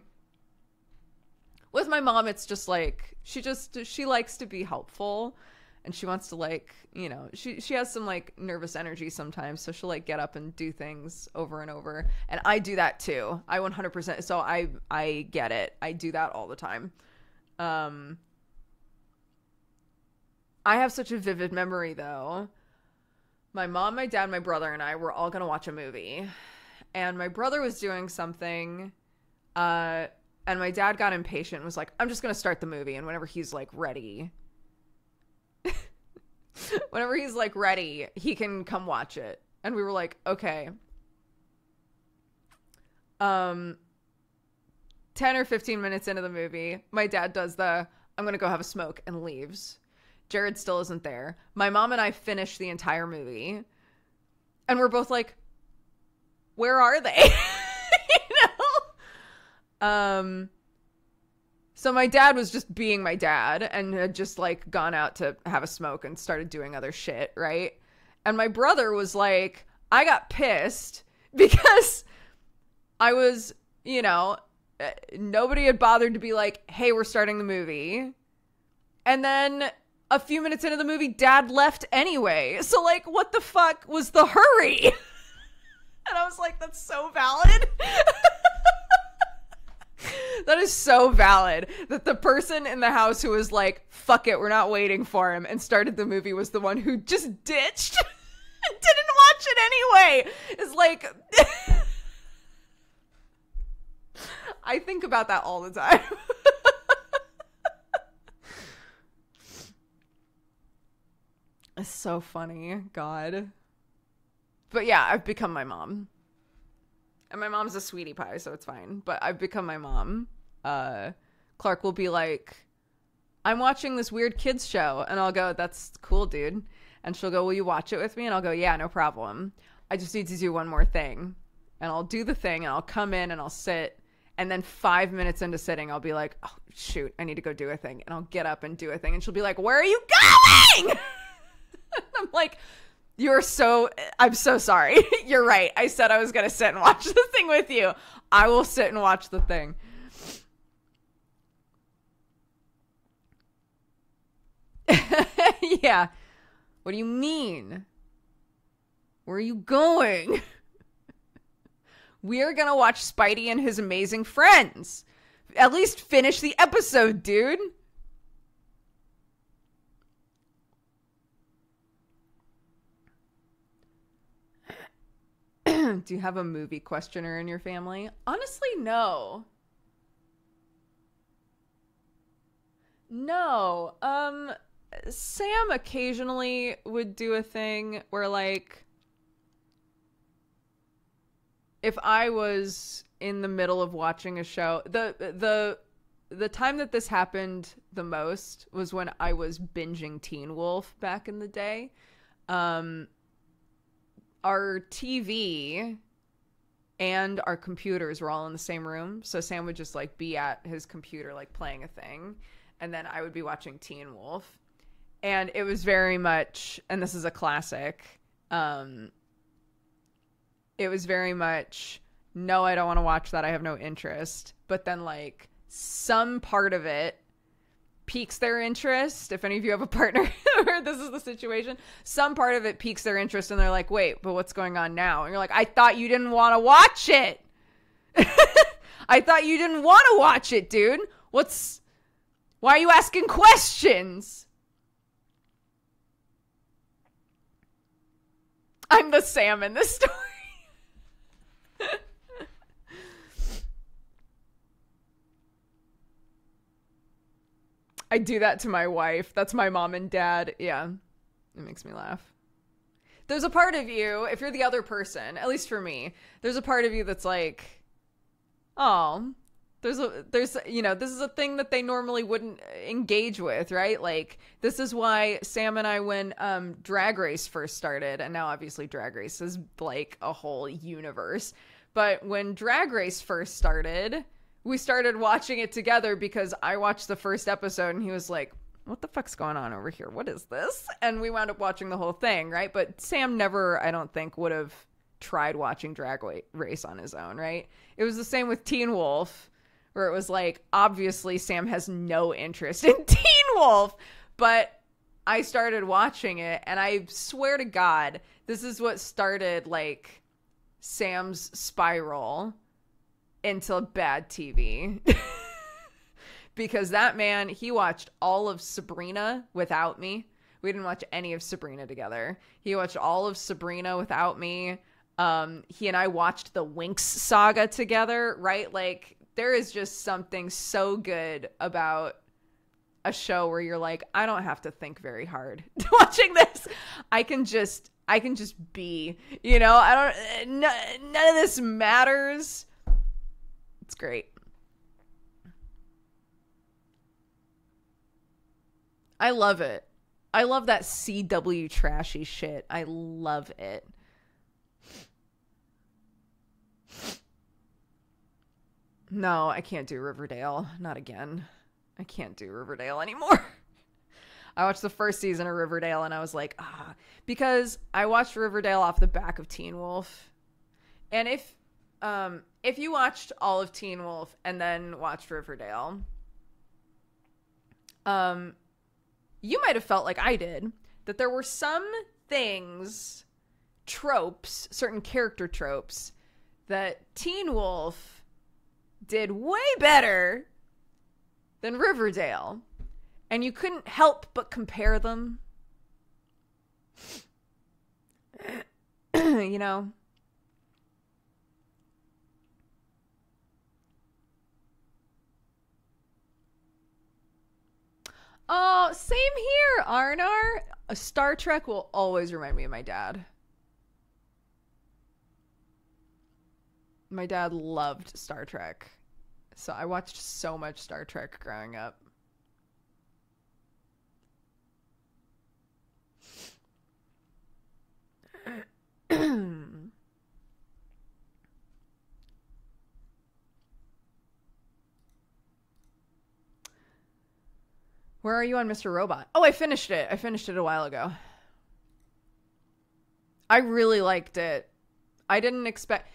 With my mom, it's just like, she likes to be helpful, and she wants to, like, you know, she has some, like, nervous energy sometimes, so she'll, like, get up and do things over and over, and I do that too. I 100%, so I get it. I do that all the time. I have such a vivid memory, though. My mom, my dad, my brother, and I were all gonna watch a movie, and my brother was doing something, and my dad got impatient and was like, I'm just gonna start the movie, and whenever he's, like, ready, he can come watch it. And we were like, okay. 10 or 15 minutes into the movie, my dad does I'm gonna go have a smoke, and leaves. Jared still isn't there. My mom and I finished the entire movie, and we're both like, where are they? You know? So my dad was just being my dad and had just, like, gone out to have a smoke and started doing other shit, right? And my brother was like, I got pissed because I was, you know, nobody had bothered to be like, hey, we're starting the movie. And then a few minutes into the movie, dad left anyway. So, like, what the fuck was the hurry? And I was like, that's so valid. That is so valid, that the person in the house who was like, fuck it, we're not waiting for him, and started the movie was the one who just ditched and didn't watch it anyway. It's like, I think about that all the time. It's so funny. God. But yeah, I've become my mom. And my mom's a sweetie pie, so it's fine. But I've become my mom. Clark will be like, I'm watching this weird kids show. And I'll go, that's cool, dude. And she'll go, will you watch it with me? And I'll go, yeah, no problem. I just need to do one more thing. And I'll do the thing, and I'll come in, and I'll sit. And then 5 minutes into sitting, I'll be like, oh, shoot, I need to go do a thing. And I'll get up and do a thing. And she'll be like, where are you going? I'm like, I'm so sorry. You're right. I said I was going to sit and watch the thing with you. I will sit and watch the thing. Yeah. What do you mean? Where are you going? We are going to watch Spidey and His Amazing Friends. At least finish the episode, dude. Do you have a movie questioner in your family? Honestly, no. No. Sam occasionally would do a thing where, like, if I was in the middle of watching a show, the time that this happened the most was when I was binging Teen Wolf back in the day. Our TV and our computers were all in the same room. So Sam would just, like, be at his computer, like, playing a thing. And then I would be watching Teen Wolf. And it was very much, and this is a classic, it was very much, no, I don't want to watch that. I have no interest. But then, like, some part of it piques their interest. If any of you have a partner where this is the situation, some part of it piques their interest, and they're like, wait, but what's going on now? And you're like, I thought you didn't want to watch it. I thought you didn't want to watch it, dude. Why are you asking questions? I'm the Sam in this story. I do that to my wife. That's my mom and dad. Yeah. It makes me laugh. There's a part of you, if you're the other person, at least for me, there's a part of you that's like, oh, there's, you know, this is a thing that they normally wouldn't engage with, right? Like, this is why Sam and I, when Drag Race first started, and now obviously Drag Race is like a whole universe, but when Drag Race first started, we started watching it together because I watched the first episode and he was like, what the fuck's going on over here? What is this? And we wound up watching the whole thing, right? But Sam never, I don't think, would have tried watching Drag Race on his own, right? It was the same with Teen Wolf, where it was like, obviously Sam has no interest in Teen Wolf, but I started watching it, and I swear to God, this is what started like Sam's spiral into bad TV. Because that man, he watched all of Sabrina without me. We didn't watch any of Sabrina together. He watched all of Sabrina without me. He and I watched the Winx saga together, right? Like, there is just something so good about a show where you're like, I don't have to think very hard watching this. I can just be, you know, none of this matters. It's great. I love it. I love that CW trashy shit. I love it. No, I can't do Riverdale. Not again. I can't do Riverdale anymore. I watched the first season of Riverdale and I was like, because I watched Riverdale off the back of Teen Wolf. And if you watched all of Teen Wolf and then watched Riverdale, you might have felt like I did, that there were some things, tropes, certain character tropes, that Teen Wolf did way better than Riverdale. And you couldn't help but compare them. You know? Oh, same here, Arnar. Star Trek will always remind me of my dad. My dad loved Star Trek. So I watched so much Star Trek growing up. Where are you on Mr. Robot? Oh, I finished it. I finished it a while ago. I really liked it. I didn't expect...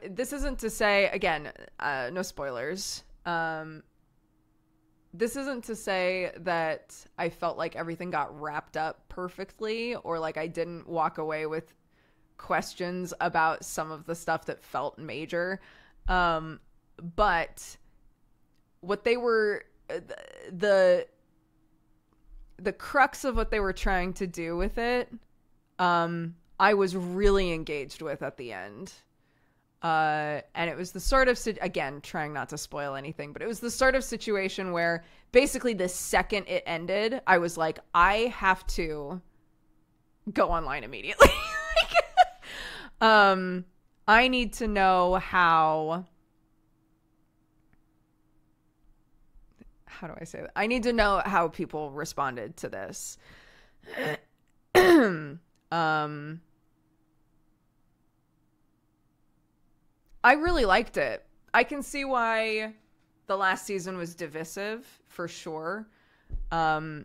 this isn't to say, again, no spoilers. This isn't to say that I felt like everything got wrapped up perfectly or like I didn't walk away with questions about some of the stuff that felt major. But what they were... The crux of what they were trying to do with it, I was really engaged with at the end. And it was the sort of, again, trying not to spoil anything, but it was the sort of situation where basically the second it ended, I was like, I have to go online immediately. I need to know how do I say that? I need to know how people responded to this. I really liked it. I can see why the last season was divisive, for sure. But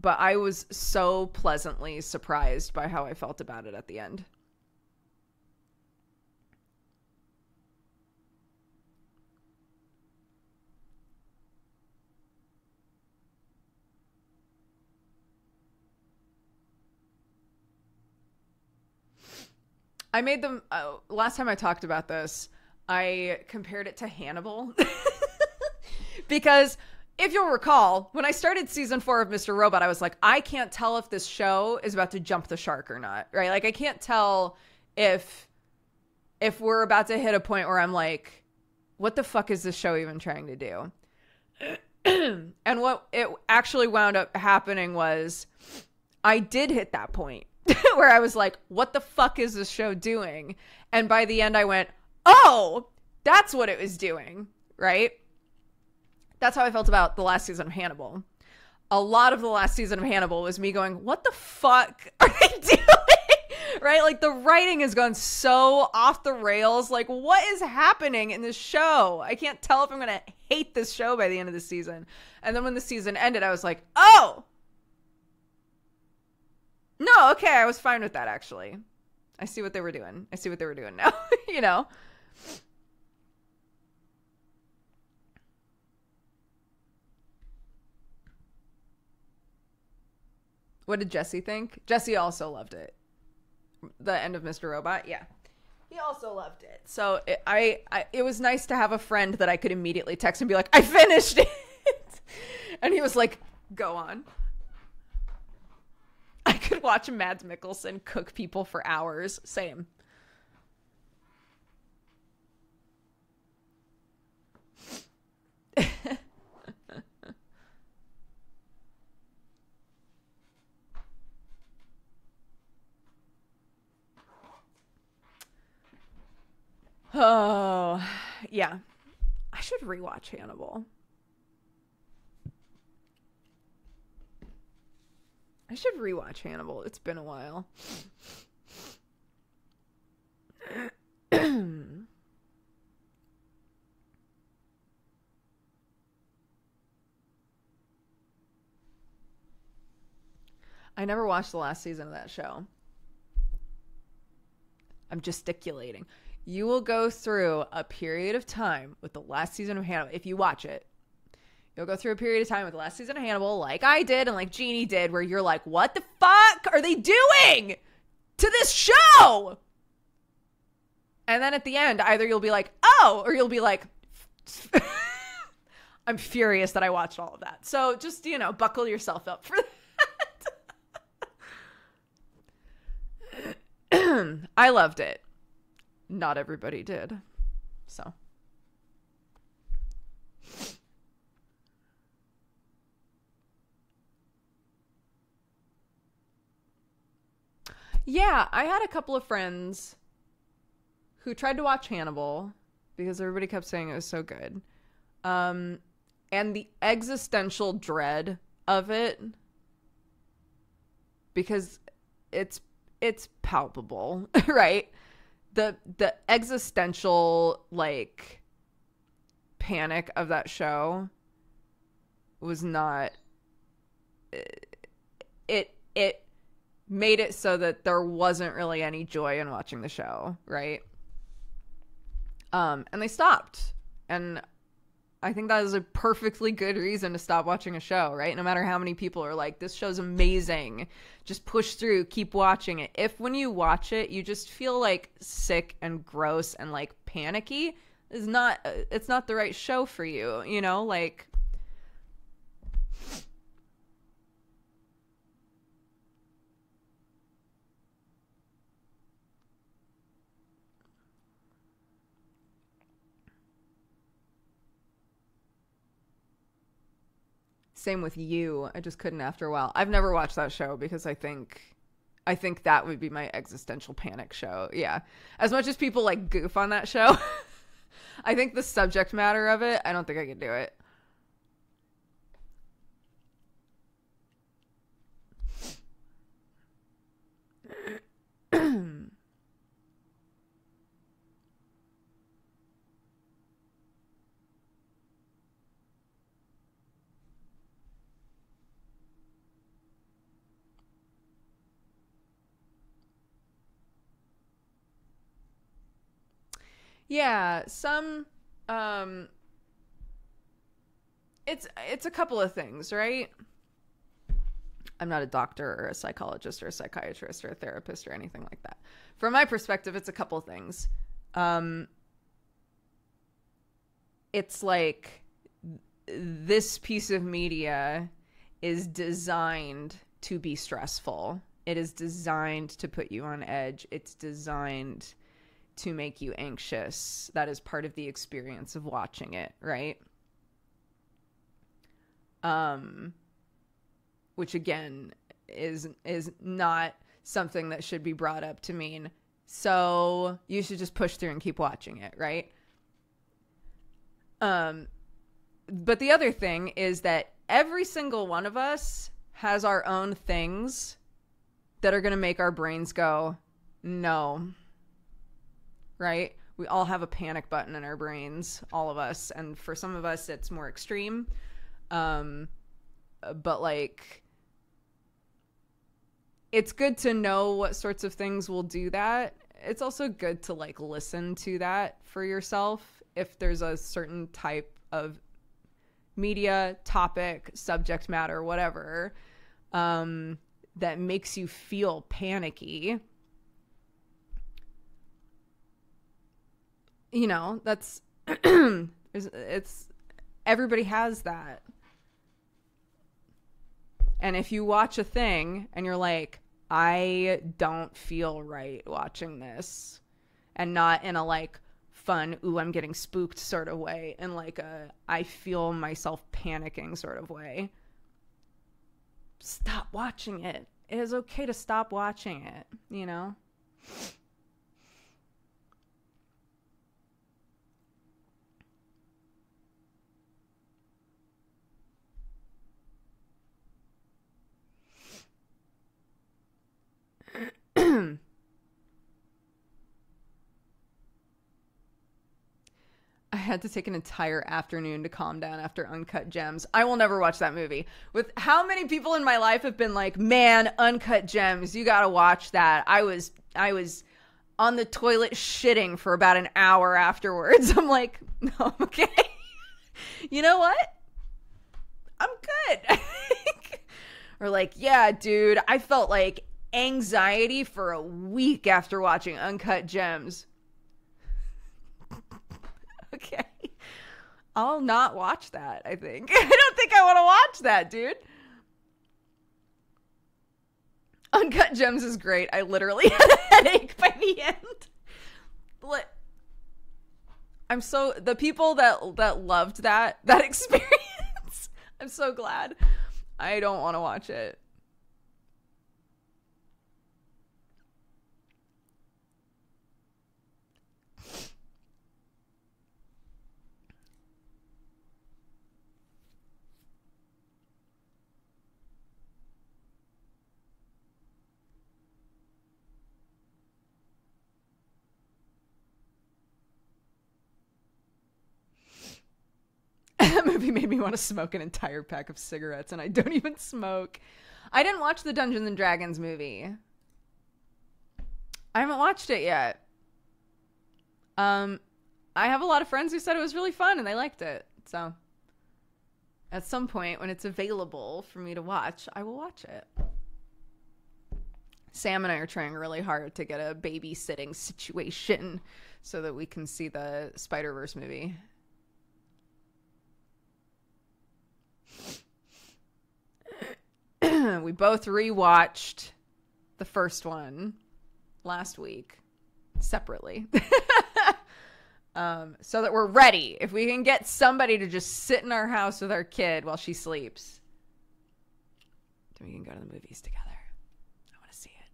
I was so pleasantly surprised by how I felt about it at the end. I made them, last time I talked about this, I compared it to Hannibal. Because if you'll recall, when I started season 4 of Mr. Robot, I was like, I can't tell if this show is about to jump the shark or not, right? Like, I can't tell if we're about to hit a point where I'm like, what the fuck is this show even trying to do? And what it actually wound up happening was I did hit that point. Where I was like, what the fuck is this show doing? And by the end I went, oh, that's what it was doing, right? That's how I felt about the last season of Hannibal. A lot of the last season of Hannibal was me going, what the fuck are they doing? Right? Like, the writing has gone so off the rails. Like, what is happening in this show? I can't tell if I'm going to hate this show by the end of the season. And then when the season ended, I was like, oh! No, okay, I was fine with that, actually. I see what they were doing. I see what they were doing now, you know? What did Jesse think? Jesse also loved it. The end of Mr. Robot, yeah. He also loved it. So it was nice to have a friend that I could immediately text and be like, I finished it. And he was like, go on. I could watch Mads Mikkelsen cook people for hours. Same. Oh, yeah. I should rewatch Hannibal. I should rewatch Hannibal. It's been a while. I never watched the last season of that show. I'm gesticulating. You will go through a period of time with the last season of Hannibal. If you watch it, you'll go through a period of time with the last season of Hannibal, like I did and like Jeannie did, where you're like, what the fuck are they doing to this show? And then at the end, either you'll be like, oh, or you'll be like, I'm furious that I watched all of that. So just, you know, buckle yourself up for that. I loved it. Not everybody did. So. Yeah, I had a couple of friends who tried to watch Hannibal because everybody kept saying it was so good. And the existential dread of it, because it's palpable, right? The existential, like, panic of that show was not, it made it so that there wasn't really any joy in watching the show, right? And they stopped. And I think that is a perfectly good reason to stop watching a show, right? No matter how many people are like, this show's amazing, just push through, keep watching it. If when you watch it, you just feel like sick and gross and like panicky, it's not the right show for you, you know? Like, same with You. I just couldn't after a while. I've never watched that show because I think that would be my existential panic show. Yeah. As much as people like goof on that show, I think the subject matter of it, I don't think I could do it. Yeah, some it's a couple of things, right? I'm not a doctor or a psychologist or a psychiatrist or a therapist or anything like that. From my perspective, it's a couple of things. It's like this piece of media is designed to be stressful. It is designed to put you on edge. It's designed to make you anxious. That is part of the experience of watching it, right? Which again is not something that should be brought up to mean, so you should just push through and keep watching it, right? But the other thing is that every single one of us has our own things that are going to make our brains go, no. Right? We all have a panic button in our brains, all of us. And for some of us, it's more extreme. But like, it's good to know what sorts of things will do that. It's also good to like listen to that for yourself if there's a certain type of media, topic, subject matter, whatever, that makes you feel panicky. You know, that's it's everybody has that. And if you watch a thing and you're like, I don't feel right watching this, and not in a like fun, ooh, I'm getting spooked sort of way, in like a I feel myself panicking sort of way, stop watching it. It is okay to stop watching it, you know? I had to take an entire afternoon to calm down after Uncut Gems. I will never watch that movie. With how many people in my life have been like, man, Uncut Gems, you gotta watch that. I was on the toilet shitting for about an hour afterwards. I'm like, no, okay. You know what? I'm good. Or like, yeah, dude, I felt like anxiety for a week after watching Uncut Gems. Okay. I'll not watch that, I think. I don't think I want to watch that, dude. Uncut Gems is great. I literally had a headache by the end. I'm so... The people that loved that experience, I'm so glad. I don't want to watch it. That movie made me want to smoke an entire pack of cigarettes, and I don't even smoke. I didn't watch the Dungeons and Dragons movie. I haven't watched it yet. I have a lot of friends who said it was really fun and they liked it. So at some point when it's available for me to watch, I will watch it. Sam and I are trying really hard to get a babysitting situation so that we can see the Spider-Verse movie. We both rewatched the first one last week separately. So that we're ready. If we can get somebody to just sit in our house with our kid while she sleeps, then we can go to the movies together. I want to see it.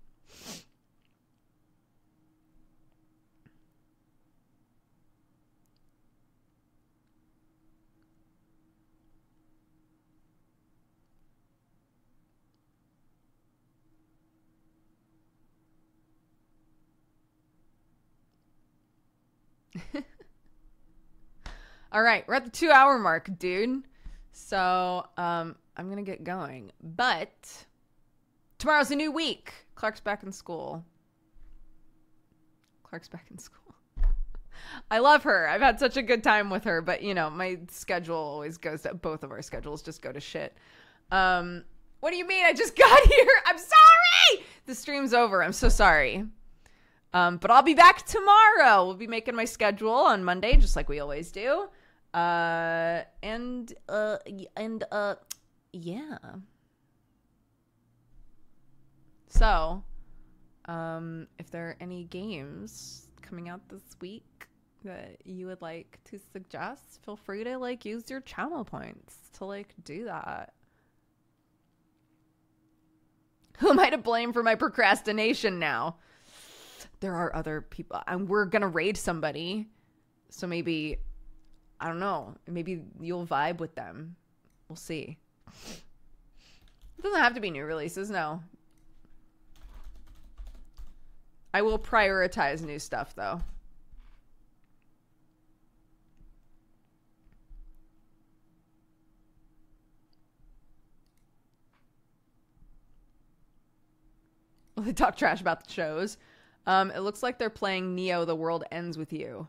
All right, we're at the 2-hour mark, dude. So I'm gonna get going, but tomorrow's a new week. Clark's back in school. I love her. I've had such a good time with her, but you know, my schedule always goes to, both of our schedules just go to shit. What do you mean? I just got here. I'm sorry. The stream's over. I'm so sorry. But I'll be back tomorrow. We'll be making my schedule on Monday, just like we always do. Yeah. So, if there are any games coming out this week that you would like to suggest, feel free to like use your channel points to like do that. Who am I to blame for my procrastination now? There are other people, and we're gonna raid somebody, so maybe, I don't know, maybe you'll vibe with them. We'll see. It doesn't have to be new releases, no. I will prioritize new stuff, though. They talk trash about the shows. It looks like they're playing Neo, The World Ends With You.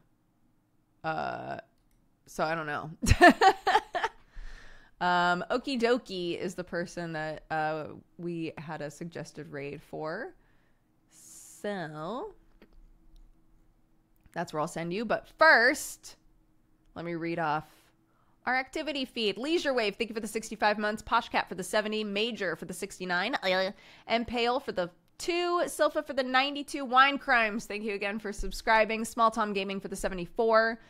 So I don't know. Okie dokie is the person that we had a suggested raid for. So that's where I'll send you. But first, let me read off our activity feed. Leisure Wave, thank you for the 65 months. Poshcat for the 70. Major for the 69. And Pale for the 2. Silpha for the 92. Wine Crimes, thank you again for subscribing. Small Tom Gaming for the 74.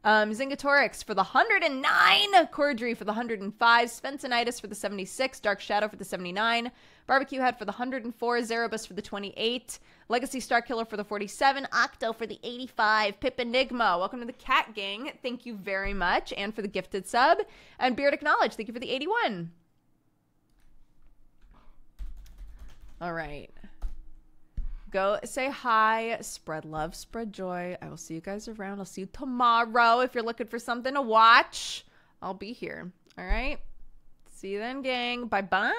Zingatorix for the 109. Cordry for the 105. Svensonitis for the 76. Dark Shadow for the 79. Barbecue Head for the 104. Zerebus for the 28. Legacy Starkiller for the 47. Octo for the 85. Pip Enigma, welcome to the Cat Gang. Thank you very much. And for the gifted sub. And Beard Acknowledge, thank you for the 81. All right. Go say hi, spread love, spread joy. I will see you guys around. I'll see you tomorrow. If you're looking for something to watch, I'll be here. All right. See you then, gang. Bye-bye.